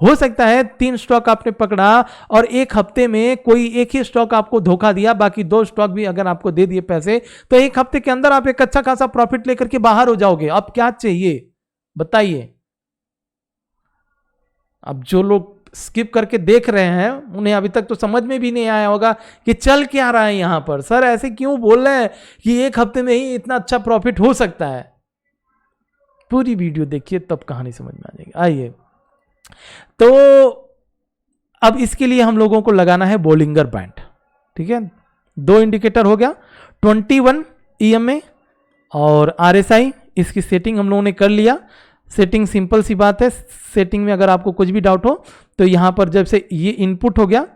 हो सकता है 3 स्टॉक आपने पकड़ा और एक हफ्ते में कोई एक ही स्टॉक आपको धोखा दिया, बाकी 2 स्टॉक भी अगर आपको दे दिए पैसे, तो एक हफ्ते के अंदर आप एक अच्छा खासा प्रॉफिट लेकर के बाहर हो जाओगे। अब क्या चाहिए बताइए? अब जो लोग स्किप करके देख रहे हैं उन्हें अभी तक तो समझ में भी नहीं आया होगा कि चल क्या रहा है यहां पर। सर ऐसे क्यों बोल रहे हैं कि एक हफ्ते में ही इतना अच्छा प्रॉफिट हो सकता है? पूरी वीडियो देखिए तब कहानी समझ में आ जाएगी। आइए, तो अब इसके लिए हम लोगों को लगाना है बोलिंगर बैंड, ठीक है। 2 इंडिकेटर हो गया, 21 EMA और RSI, इसकी सेटिंग हम लोगों ने कर लिया। सेटिंग सिंपल सी बात है, सेटिंग में अगर आपको कुछ भी डाउट हो तो यहां पर जब से ये इनपुट हो गया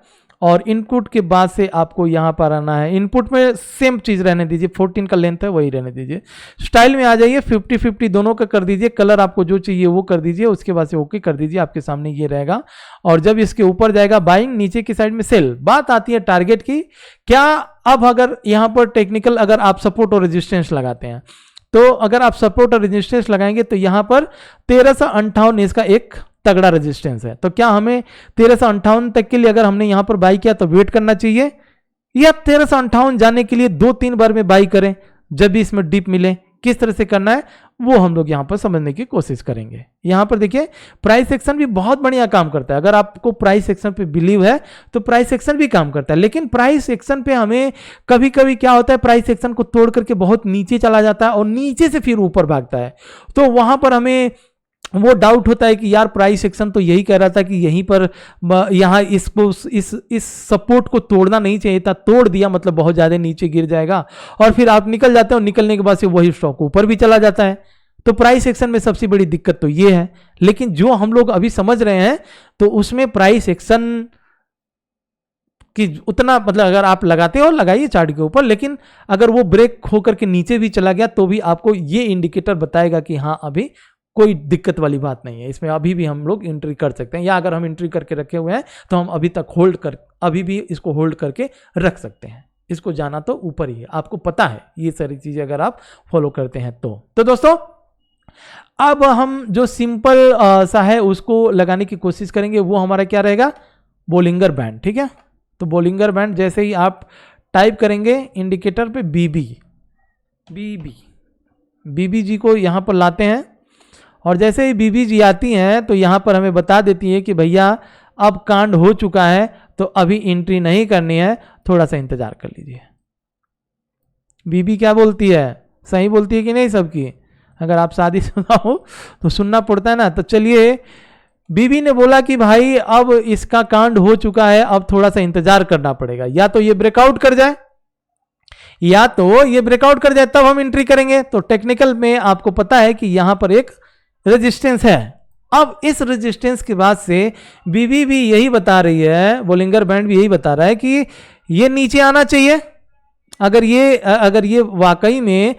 और इनपुट के बाद से आपको यहां पर आना है। इनपुट में सेम चीज रहने दीजिए, 14 का लेंथ है वही रहने दीजिए। स्टाइल में आ जाइए, 50-50 दोनों का कर दीजिए, कलर आपको जो चाहिए वो कर दीजिए, उसके बाद से ओके कर दीजिए, आपके सामने ये रहेगा। और जब इसके ऊपर जाएगा बाइंग, नीचे की साइड में सेल। बात आती है टारगेट की। क्या अब अगर यहां पर टेक्निकल अगर आप सपोर्ट और रेजिस्टेंस लगाते हैं तो अगर आप सपोर्ट और रेजिस्टेंस लगाएंगे तो यहां पर 1358 इसका एक तगड़ा रेजिस्टेंस है। तो क्या हमें 1358 तक के लिए अगर हमने यहां पर बाई किया तो वेट करना चाहिए, या 1358 जाने के लिए 2-3 बार में बाई करें जब भी इसमें डिप मिले? किस तरह से करना है वो हम लोग यहां पर समझने की कोशिश करेंगे। यहां पर देखिए प्राइस एक्शन भी बहुत बढ़िया काम करता है। अगर आपको प्राइस एक्शन पे बिलीव है तो प्राइस एक्शन भी काम करता है, लेकिन प्राइस एक्शन पे हमें कभी कभी क्या होता है, प्राइस एक्शन को तोड़ करके बहुत नीचे चला जाता है और नीचे से फिर ऊपर भागता है। तो वहां पर हमें वो डाउट होता है कि यार प्राइस एक्शन तो यही कह रहा था कि यहीं पर यहां इसको इस सपोर्ट को तोड़ना नहीं चाहिए था, तोड़ दिया मतलब बहुत ज्यादा नीचे गिर जाएगा, और फिर आप निकल जाते हो, निकलने के बाद से वही स्टॉक ऊपर भी चला जाता है। तो प्राइस एक्शन में सबसे बड़ी दिक्कत तो ये है। लेकिन जो हम लोग अभी समझ रहे हैं तो उसमें प्राइस एक्शन कि उतना मतलब अगर आप लगाते हो लगाइए चार्ट के ऊपर, लेकिन अगर वो ब्रेक होकर के नीचे भी चला गया तो भी आपको ये इंडिकेटर बताएगा कि हाँ अभी कोई दिक्कत वाली बात नहीं है, इसमें अभी भी हम लोग एंट्री कर सकते हैं, या अगर हम एंट्री करके रखे हुए हैं तो हम अभी भी इसको होल्ड करके रख सकते हैं। इसको जाना तो ऊपर ही है, आपको पता है ये सारी चीजें अगर आप फॉलो करते हैं तो दोस्तों अब हम जो सिंपल सा है उसको लगाने की कोशिश करेंगे। वो हमारा क्या रहेगा, बोलिंगर बैंड, ठीक है। तो बोलिंगर बैंड जैसे ही आप टाइप करेंगे इंडिकेटर पे बीबी जी को यहां पर लाते हैं, और जैसे ही बीबी जी आती हैं तो यहां पर हमें बता देती है कि भैया अब कांड हो चुका है तो अभी एंट्री नहीं करनी है, थोड़ा सा इंतजार कर लीजिए। बीबी क्या बोलती है, सही बोलती है कि नहीं सबकी? अगर आप शादीशुदा हो तो सुनना पड़ता है ना। तो चलिए, बीबी ने बोला कि भाई अब इसका कांड हो चुका है, अब थोड़ा सा इंतजार करना पड़ेगा, या तो ये ब्रेकआउट कर जाए तब हम एंट्री करेंगे। तो टेक्निकल में आपको पता है कि यहां पर एक रेजिस्टेंस है। अब इस रेजिस्टेंस के बाद से बीबी भी यही बता रही है, बोलिंगर बैंड भी यही बता रहा है कि ये नीचे आना चाहिए। अगर ये वाकई में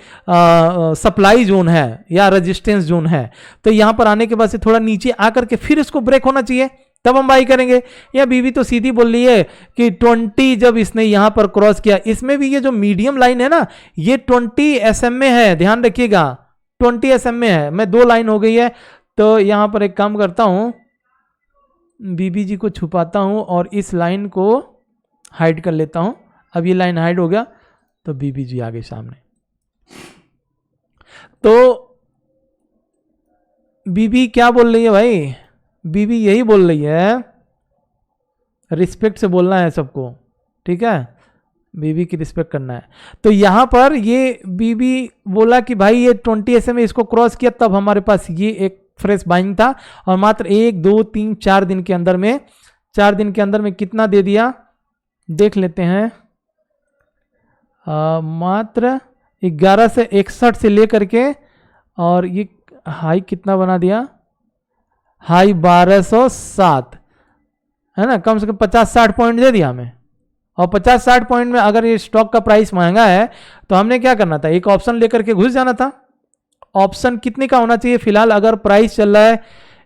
सप्लाई जोन है या रेजिस्टेंस जोन है, तो यहां पर आने के बाद से थोड़ा नीचे आकर के फिर इसको ब्रेक होना चाहिए, तब हम बाई करेंगे। या बीबी तो सीधी बोल रही है कि 20 जब इसने यहां पर क्रॉस किया, इसमें भी ये जो मीडियम लाइन है ना, ये 20 एसएम में है, ध्यान रखिएगा 20 एसएम में है। मैं 2 लाइन हो गई है, तो यहां पर एक काम करता हूं, बीबी जी को छुपाता हूं और इस लाइन को हाइड कर लेता हूं। अब ये लाइन हाइड हो गया, तो बीबी जी आ गई सामने। तो बीबी क्या बोल रही है भाई? बीबी यही बोल रही है, रिस्पेक्ट से बोलना है सबको, ठीक है, बीबी की रिस्पेक्ट करना है। तो यहां पर ये बीबी बोला कि भाई ये 20 एसएम इसको क्रॉस किया, तब हमारे पास ये एक फ्रेश बाइंग था, और मात्र 1 2 3 4 दिन के अंदर में, 4 दिन के अंदर में कितना दे दिया देख लेते हैं। मात्र 11 से 61 से लेकर के, और ये हाई कितना बना दिया, हाई 1207 है ना, कम से कम 50-60 पॉइंट दे दिया हमें। और 50-60 पॉइंट में अगर ये स्टॉक का प्राइस महंगा है, तो हमने क्या करना था, एक ऑप्शन लेकर के घुस जाना था। ऑप्शन कितने का होना चाहिए? फिलहाल अगर प्राइस चल रहा है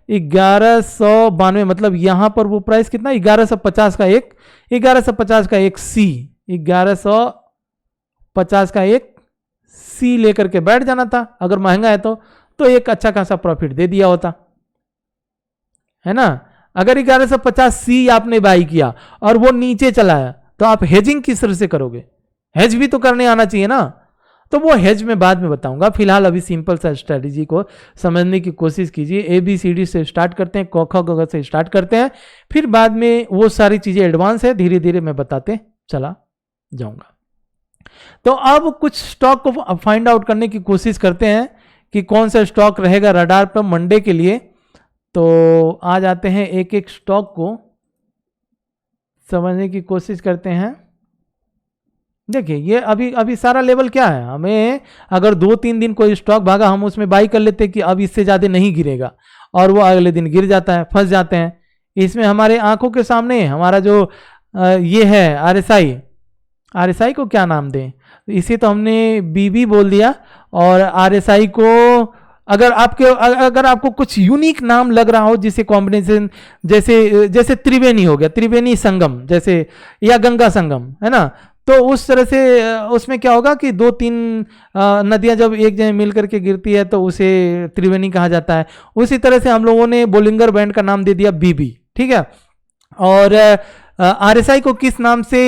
1192, मतलब यहां पर वो प्राइस कितना, 1150 का एक, 1150 का एक सी, 1150 का एक सी लेकर के बैठ जाना था। अगर महंगा है तो एक अच्छा खासा प्रॉफिट दे दिया होता, है ना। अगर 1150 सी आपने बाई किया और वो नीचे चला है, तो आप हेजिंग किस तरह से करोगे? हेज भी तो करने आना चाहिए ना। तो वो हेज में बाद में बताऊंगा, फिलहाल अभी सिंपल सा स्ट्रेटेजी को समझने की कोशिश कीजिए। ABCD से स्टार्ट करते हैं, क ख ग से स्टार्ट करते हैं, फिर बाद में वो सारी चीजें एडवांस है, धीरे धीरे मैं बताते चला जाऊंगा। तो अब कुछ स्टॉक को फाइंड आउट करने की कोशिश करते हैं कि कौन सा स्टॉक रहेगा रडार पर मंडे के लिए। तो आ जाते हैं, एक एक स्टॉक को समझने की कोशिश करते हैं। देखिए ये अभी सारा लेवल क्या है, हमें अगर 2-3 दिन कोई स्टॉक भागा, हम उसमें बाई कर लेते कि अब इससे ज़्यादा नहीं गिरेगा, और वो अगले दिन गिर जाता है, फंस जाते हैं। इसमें हमारे आंखों के सामने हमारा जो ये है RSI को क्या नाम दें, इसे तो हमने BB बोल दिया, और RSI को अगर आपको कुछ यूनिक नाम लग रहा हो, जिसे कॉम्बिनेशन जैसे त्रिवेणी हो गया, त्रिवेणी संगम जैसे, या गंगा संगम, है ना, तो उस तरह से उसमें क्या होगा कि 2-3 नदियां जब एक जगह मिल करके गिरती है, तो उसे त्रिवेणी कहा जाता है। उसी तरह से हम लोगों ने बोलिंगर बैंड का नाम दे दिया BB, ठीक है। और RSI को किस नाम से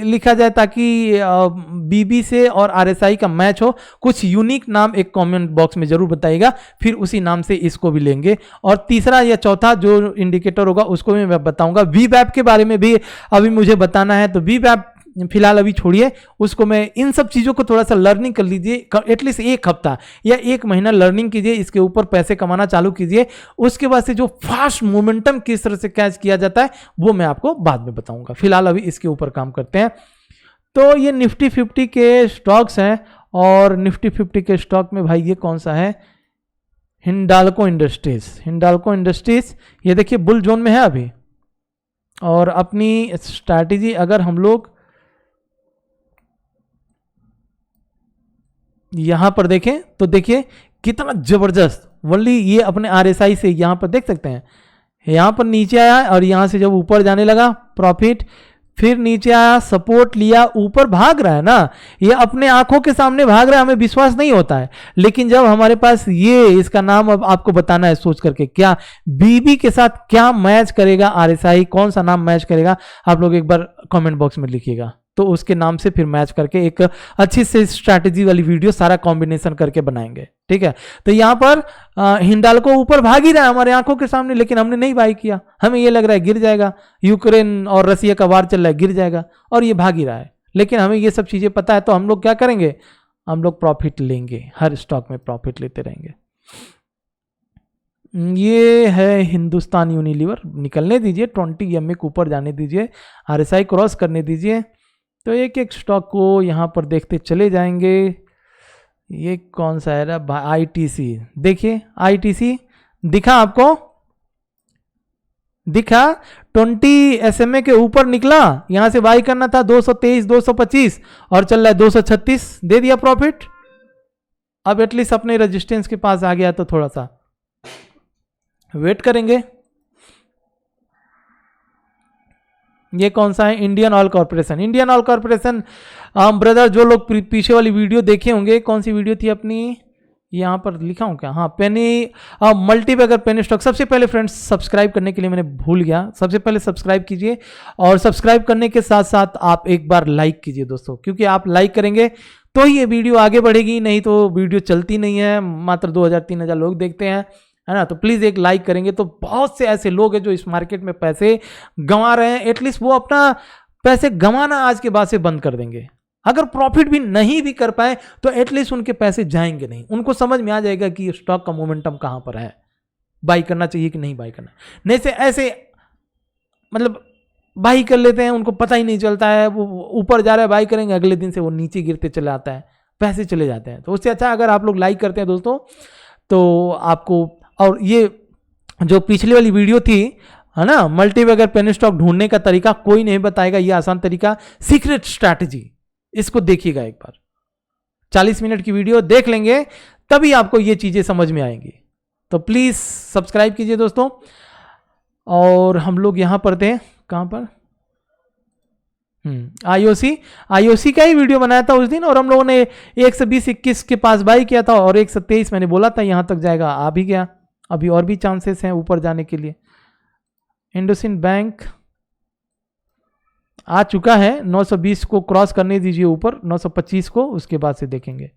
लिखा जाए ताकि BB से और RSI का मैच हो? कुछ यूनिक नाम एक कमेंट बॉक्स में जरूर बताइएगा, फिर उसी नाम से इसको भी लेंगे। और तीसरा या चौथा जो इंडिकेटर होगा उसको भी मैं बताऊंगा। VWAP के बारे में भी अभी मुझे बताना है, तो VWAP फिलहाल अभी छोड़िए, उसको मैं इन सब चीज़ों को थोड़ा सा लर्निंग कर लीजिए, एटलीस्ट 1 हफ्ता या 1 महीना लर्निंग कीजिए, इसके ऊपर पैसे कमाना चालू कीजिए। उसके बाद से जो फास्ट मोमेंटम किस तरह से कैच किया जाता है वो मैं आपको बाद में बताऊंगा। फिलहाल अभी इसके ऊपर काम करते हैं। तो ये निफ्टी 50 के स्टॉक्स हैं, और निफ्टी 50 के स्टॉक में भाई ये कौन सा है, हिंडाल्को इंडस्ट्रीज। ये देखिए बुल जोन में है अभी, और अपनी स्ट्रैटेजी अगर हम लोग यहां पर देखें तो देखिए कितना जबरदस्त, वनली ये अपने RSI से यहां पर देख सकते हैं, यहां पर नीचे आया और यहां से जब ऊपर जाने लगा प्रॉफिट, फिर नीचे आया, सपोर्ट लिया, ऊपर भाग रहा है ना, ये अपने आंखों के सामने भाग रहा है, हमें विश्वास नहीं होता है। लेकिन जब हमारे पास ये, इसका नाम अब आपको बताना है सोच करके, क्या BB के साथ क्या मैच करेगा RSI, कौन सा नाम मैच करेगा, आप लोग एक बार कमेंट बॉक्स में लिखिएगा, तो उसके नाम से फिर मैच करके एक अच्छी से स्ट्रैटेजी वाली वीडियो सारा कॉम्बिनेशन करके बनाएंगे, ठीक है। तो यहां पर हिंडाल्को ऊपर भाग ही रहा है हमारे आंखों के सामने, लेकिन हमने नहीं बाई किया, हमें ये लग रहा है गिर जाएगा, यूक्रेन और रसिया का वार चल रहा है, गिर जाएगा, और ये भाग ही रहा है। लेकिन हमें ये सब चीजें पता है, तो हम लोग क्या करेंगे, हम लोग प्रॉफिट लेंगे, हर स्टॉक में प्रॉफिट लेते रहेंगे। ये है हिंदुस्तान यूनिलीवर, निकलने दीजिए, 20 EMA के ऊपर जाने दीजिए, RSI क्रॉस करने दीजिए। तो एक एक स्टॉक को यहाँ पर देखते चले जाएंगे। ये कौन सा है, ITC, देखिए ITC दिखा आपको, दिखा 20 SMA के ऊपर निकला, यहां से बाई करना था 223 225 और चल रहा है 236, दे दिया प्रॉफिट। अब एटलीस्ट अपने रेजिस्टेंस के पास आ गया तो थोड़ा सा वेट करेंगे। ये कौन सा है? Indian oil corporation. Indian oil corporation brother, जो लोग पीछे वाली वीडियो देखे होंगे, कौन सी वीडियो थी अपनी, यहाँ पर लिखा हूँ क्या, हाँ, पेनी मल्टीबैगर पेनी स्टॉक। सबसे पहले फ्रेंड्स सब्सक्राइब करने के लिए मैंने भूल गया, सबसे पहले सब्सक्राइब कीजिए और सब्सक्राइब करने के साथ साथ आप एक बार लाइक कीजिए दोस्तों, क्योंकि आप लाइक करेंगे तो ही ये वीडियो आगे बढ़ेगी, नहीं तो वीडियो चलती नहीं है। मात्र 2000-3000 लोग देखते हैं, है ना। तो प्लीज़ एक लाइक करेंगे तो बहुत से ऐसे लोग हैं जो इस मार्केट में पैसे गंवा रहे हैं, एटलीस्ट वो अपना पैसे गंवाना आज के बाद से बंद कर देंगे। अगर प्रॉफिट भी नहीं भी कर पाए तो एटलीस्ट उनके पैसे जाएंगे नहीं, उनको समझ में आ जाएगा कि स्टॉक का मोमेंटम कहां पर है, बाई करना चाहिए कि नहीं बाई करना। नहीं से ऐसे मतलब बाई कर लेते हैं, उनको पता ही नहीं चलता है, वो ऊपर जा रहा है बाई करेंगे, अगले दिन से वो नीचे गिरते चले आता है, पैसे चले जाते हैं। तो उससे अच्छा अगर आप लोग लाइक करते हैं दोस्तों तो आपको, और ये जो पिछली वाली वीडियो थी, है ना, मल्टीबैगर पेनी स्टॉक ढूंढने का तरीका कोई नहीं बताएगा, ये आसान तरीका, सीक्रेट स्ट्रैटेजी, इसको देखिएगा एक बार, 40 मिनट की वीडियो देख लेंगे तभी आपको ये चीजें समझ में आएंगी। तो प्लीज सब्सक्राइब कीजिए दोस्तों। और हम लोग यहां पर थे, कहां पर, आईओसी का ही वीडियो बनाया था उस दिन, और हम लोगों ने 120-21 के पास बाई किया था और 123 मैंने बोला था यहां तक जाएगा, आ भी गया। अभी और भी चांसेस हैं ऊपर जाने के लिए। इंडसइंड बैंक आ चुका है, 920 को क्रॉस करने दीजिए ऊपर, 925 को, उसके बाद से देखेंगे।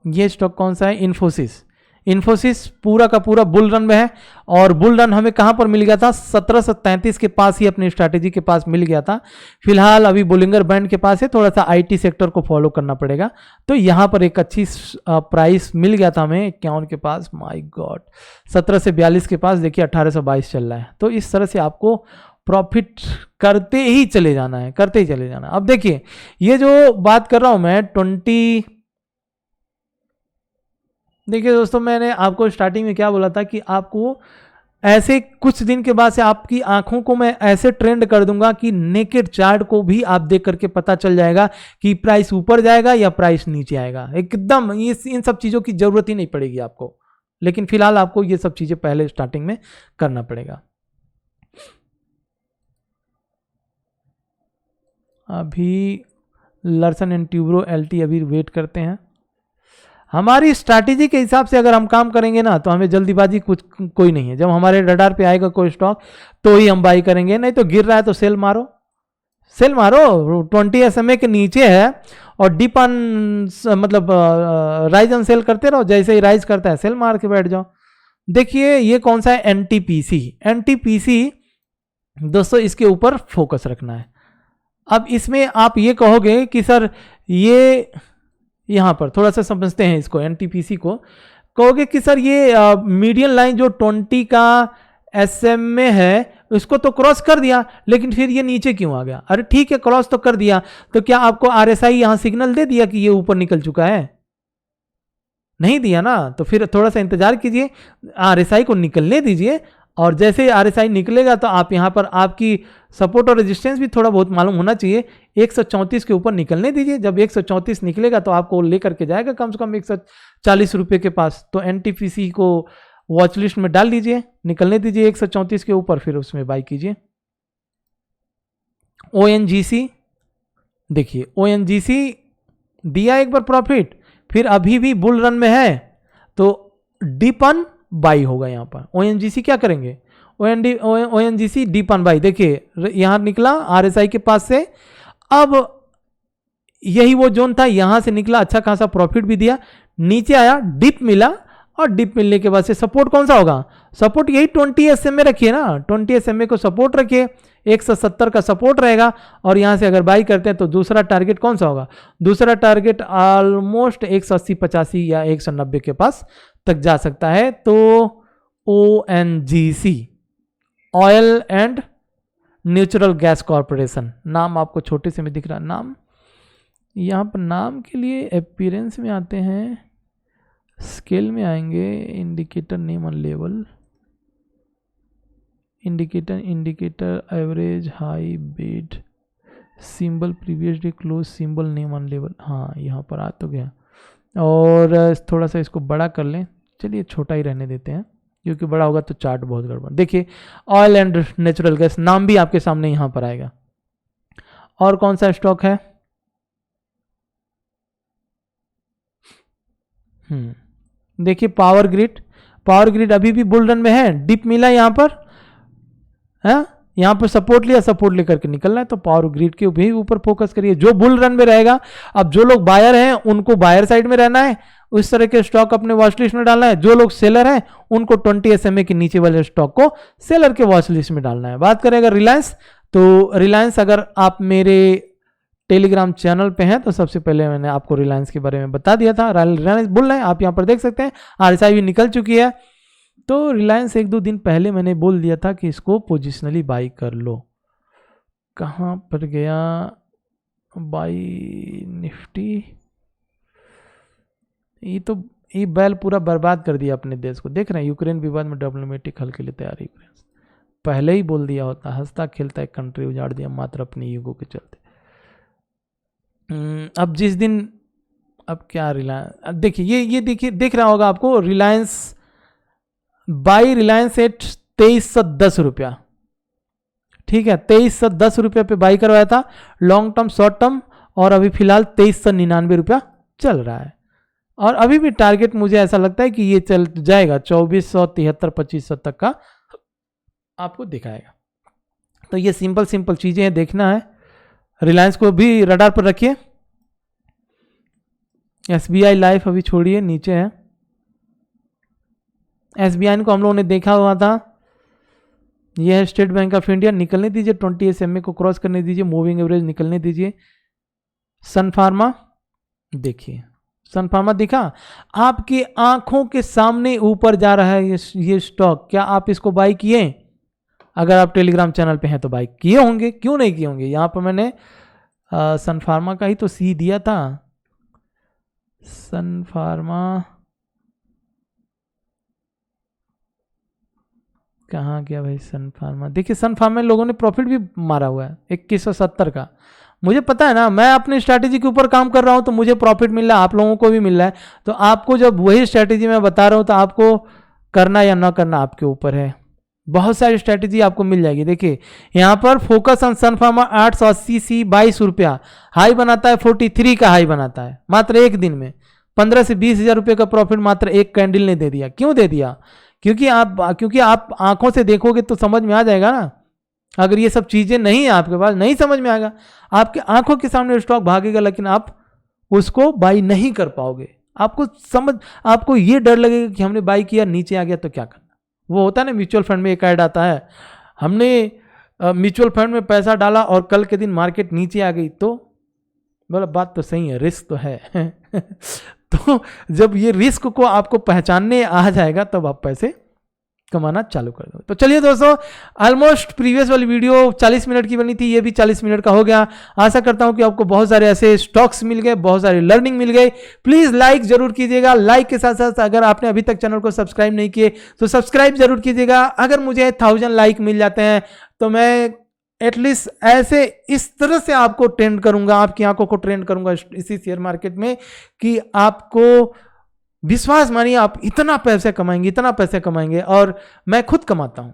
ये स्टॉक कौन सा है? इन्फोसिस। इन्फोसिस पूरा का पूरा बुल रन में है, और बुल रन हमें कहां पर मिल गया था? 1733 के पास ही अपनी स्ट्रैटेजी के पास मिल गया था। फिलहाल अभी बोलिंगर बैंड के पास है, थोड़ा सा आईटी सेक्टर को फॉलो करना पड़ेगा। तो यहां पर एक अच्छी प्राइस मिल गया था हमें 51 के पास, माय गॉड, 17 से 42 के पास, देखिए 1822 चल रहा है। तो इस तरह से आपको प्रॉफिट करते ही चले जाना है, करते ही चले जाना है। अब देखिए ये जो बात कर रहा हूं मैं 20, देखिए दोस्तों मैंने आपको स्टार्टिंग में क्या बोला था कि आपको ऐसे कुछ दिन के बाद से आपकी आंखों को मैं ऐसे ट्रेंड कर दूंगा कि नेकेड चार्ट को भी आप देख करके पता चल जाएगा कि प्राइस ऊपर जाएगा या प्राइस नीचे आएगा। एकदम इन सब चीजों की जरूरत ही नहीं पड़ेगी आपको, लेकिन फिलहाल आपको ये सब चीजें पहले स्टार्टिंग में करना पड़ेगा। अभी लर्सन एंड ट्यूब्रो एलटी अभी वेट करते हैं। हमारी स्ट्रैटेजी के हिसाब से अगर हम काम करेंगे ना तो हमें जल्दीबाजी कुछ कोई नहीं है। जब हमारे रडार पे आएगा कोई स्टॉक तो ही हम बाई करेंगे, नहीं तो गिर रहा है तो सेल मारो, सेल मारो। 20 SMA के नीचे है और डीप ऑन मतलब राइज ऑन सेल करते रहो, जैसे ही राइज करता है सेल मार के बैठ जाओ। देखिए ये कौन सा है? एनटीपीसी। एनटीपीसी दोस्तों इसके ऊपर फोकस रखना है। अब इसमें आप ये कहोगे कि सर ये यहां पर थोड़ा सा समझते हैं इसको, एनटीपीसी को कहोगे कि सर ये मीडियन लाइन जो 20 का SMA है उसको तो क्रॉस कर दिया, लेकिन फिर ये नीचे क्यों आ गया? अरे ठीक है क्रॉस तो कर दिया, तो क्या आपको RSI यहां सिग्नल दे दिया कि ये ऊपर निकल चुका है? नहीं दिया ना। तो फिर थोड़ा सा इंतजार कीजिए, RSI को निकलने दीजिए, और जैसे ही RSI निकलेगा तो आप यहाँ पर आपकी सपोर्ट और रेजिस्टेंस भी थोड़ा बहुत मालूम होना चाहिए। 134 के ऊपर निकलने दीजिए, जब 134 निकलेगा तो आपको लेकर के जाएगा कम से कम 140 रुपये के पास। तो एनटीपीसी को वॉच लिस्ट में डाल दीजिए, निकलने दीजिए 134 के ऊपर, फिर उसमें बाई कीजिए। ONGC देखिए, ONGC दिया एक बार प्रॉफिट, फिर अभी भी बुल रन में है, तो डीप ऑन बाई होगा यहाँ पर। ONGC क्या करेंगे? ONGC डीप ऑन बाई, देखिए यहां निकला RSI के पास से, अब यही वो जोन था, यहां से निकला, अच्छा खासा प्रॉफिट भी दिया, नीचे आया, डिप मिला, और डिप मिलने के बाद से सपोर्ट कौन सा होगा? सपोर्ट यही 20 SMA रखिए ना, 20 SMA को सपोर्ट रखिए, 170 का सपोर्ट रहेगा, और यहां से अगर बाई करते हैं तो दूसरा टारगेट कौन सा होगा? दूसरा टारगेट ऑलमोस्ट 180-85 या 190 के पास तक जा सकता है। तो ONGC, oil and natural gas corporation, नाम आपको छोटे से में दिख रहा है नाम, यहाँ पर नाम के लिए अपीयरेंस में आते हैं, स्केल में आएंगे, indicator name on level, indicator average high bid, symbol previous day close, symbol name on level. हाँ यहाँ पर आ तो गया। और थोड़ा सा इसको बड़ा कर लें, चलिए छोटा ही रहने देते हैं क्योंकि बड़ा होगा तो चार्ट बहुत गड़बड़। देखिए ऑयल एंड नेचुरल गैस, नाम भी आपके सामने यहाँ पर आएगा। और कौन सा स्टॉक है? देखिए पावर ग्रिड अभी भी बुल रन में है, डिप मिला यहाँ पर है, यहाँ पर सपोर्ट लिया, सपोर्ट लेकर के निकलना है, तो पावर ग्रिड के भी ऊपर फोकस करिए, जो बुल रन में रहेगा। अब जो लोग बायर हैं उनको बायर साइड में रहना है, उस तरह के स्टॉक अपने वॉच लिस्ट में डालना है। जो लोग सेलर हैं उनको 20 SMA के नीचे वाले स्टॉक को सेलर के वॉच लिस्ट में डालना है। बात करें अगर रिलायंस, तो रिलायंस अगर आप मेरे टेलीग्राम चैनल पे हैं तो सबसे पहले मैंने आपको रिलायंस के बारे में बता दिया था। रिलायंस बुल है, आप यहाँ पर देख सकते हैं, RSI भी निकल चुकी है। तो रिलायंस 1-2 दिन पहले मैंने बोल दिया था कि इसको पोजिशनली बाई कर लो। कहाँ पर गया बाई निफ्टी? ये बैल पूरा बर्बाद कर दिया अपने देश को। देख रहे हैं यूक्रेन विवाद में डिप्लोमेटिक हल के लिए तैयारी, पहले ही बोल दिया होता, हंसता खेलता एक कंट्री उजाड़ दिया मात्र अपनी ईगो के चलते। अब जिस दिन, अब क्या रिलायंस, देखिए ये देखिए, देख रहा होगा आपको, रिलायंस बाई रिलायंस एट 2310 रुपया, ठीक है, 2310 रुपया पे बाई करवाया था, लॉन्ग टर्म शॉर्ट टर्म, और अभी फिलहाल 2399 रुपया चल रहा है। और अभी भी टारगेट मुझे ऐसा लगता है कि ये चल जाएगा 2473-2500 तक का आपको दिखाएगा। तो ये सिंपल चीजें हैं, देखना है। रिलायंस को भी रडार पर रखिए। SBI लाइफ अभी छोड़िए, नीचे है। SBI को हम लोगों ने देखा हुआ था, यह है स्टेट बैंक ऑफ इंडिया, निकलने दीजिए, 20 SMA को क्रॉस करने दीजिए, मूविंग एवरेज निकलने दीजिए। सन फार्मा, देखिए सन फार्मा दिखा, आपकी आंखों के सामने ऊपर जा रहा है ये स्टॉक। क्या आप इसको बाई किए? अगर आप टेलीग्राम चैनल पे हैं तो बाई किए होंगे, क्यों नहीं किए होंगे। यहाँ पर मैंने सन फार्मा का ही तो सी दिया था। सन फार्मा कहाँ गया भाई? सन फार्मा, देखिए सन फार्मा में लोगों ने प्रॉफिट भी मारा हुआ है 2170 का। मुझे पता है ना, मैं अपनी स्ट्रैटेजी के ऊपर काम कर रहा हूं तो मुझे प्रॉफिट मिल रहा है, आप लोगों को भी मिल रहा है। तो आपको जब वही स्ट्रैटेजी मैं बता रहा हूं तो आपको करना या ना करना आपके ऊपर है। बहुत सारी स्ट्रैटेजी आपको मिल जाएगी। देखिए यहाँ पर फोकस ऑन सन फार्मा 880 सी 22 रुपया हाई बनाता है, 43 का हाई बनाता है मात्र एक दिन में। 15 से 20 हजार रुपये का प्रॉफिट मात्र एक कैंडल ने दे दिया। क्यों दे दिया? क्योंकि आप आंखों से देखोगे तो समझ में आ जाएगा ना। अगर ये सब चीजें नहीं है आपके पास, नहीं समझ में आएगा। आपके आंखों के सामने स्टॉक भागेगा लेकिन आप उसको बाई नहीं कर पाओगे। आपको ये डर लगेगा कि हमने बाई किया, नीचे आ गया तो क्या करना। वो होता है ना, म्यूचुअल फंड में एक ऐड आता है, हमने म्यूचुअल फंड में पैसा डाला और कल के दिन मार्केट नीचे आ गई, तो मतलब बात तो सही है, रिस्क तो है तो जब ये रिस्क को आपको पहचानने आ जाएगा तब आप पैसे कमाना चालू कर दो। तो चलिए दोस्तों, ऑलमोस्ट प्रीवियस वाली वीडियो 40 मिनट की बनी थी, ये भी 40 मिनट का हो गया। आशा करता हूं कि आपको बहुत सारे ऐसे स्टॉक्स मिल गए, बहुत सारी लर्निंग मिल गई। प्लीज लाइक जरूर कीजिएगा। लाइक के साथ साथ अगर आपने अभी तक चैनल को सब्सक्राइब नहीं किए तो सब्सक्राइब जरूर कीजिएगा। अगर मुझे 1000 लाइक मिल जाते हैं तो मैं एटलीस्ट ऐसे इस तरह से आपको ट्रेंड करूंगा, आपकी आंखों को ट्रेंड करूंगा इसी शेयर मार्केट में कि आपको विश्वास मानिए आप इतना पैसे कमाएंगे, इतना पैसे कमाएंगे। और मैं खुद कमाता हूं,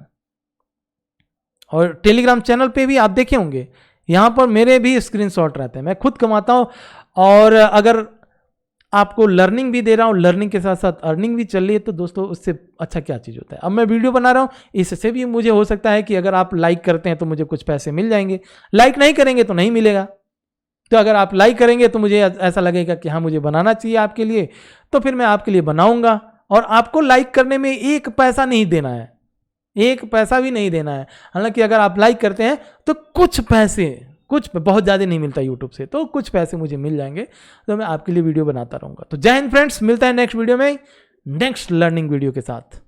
और टेलीग्राम चैनल पे भी आप देखे होंगे, यहां पर मेरे भी स्क्रीनशॉट रहते हैं, मैं खुद कमाता हूं। और अगर आपको लर्निंग भी दे रहा हूं, लर्निंग के साथ साथ अर्निंग भी चल रही है, तो दोस्तों उससे अच्छा क्या चीज़ होता है। अब मैं वीडियो बना रहा हूं, इससे भी मुझे हो सकता है कि अगर आप लाइक करते हैं तो मुझे कुछ पैसे मिल जाएंगे, लाइक नहीं करेंगे तो नहीं मिलेगा। तो अगर आप लाइक करेंगे तो मुझे ऐसा लगेगा कि हाँ मुझे बनाना चाहिए आपके लिए, तो फिर मैं आपके लिए बनाऊंगा। और आपको लाइक करने में एक पैसा नहीं देना है, एक पैसा भी नहीं देना है। हालांकि अगर आप लाइक करते हैं तो कुछ पैसे, कुछ बहुत ज़्यादा नहीं मिलता यूट्यूब से, तो कुछ पैसे मुझे मिल जाएंगे, तो मैं आपके लिए वीडियो बनाता रहूंगा। तो जय हिंद फ्रेंड्स, मिलता है नेक्स्ट वीडियो में नेक्स्ट लर्निंग वीडियो के साथ।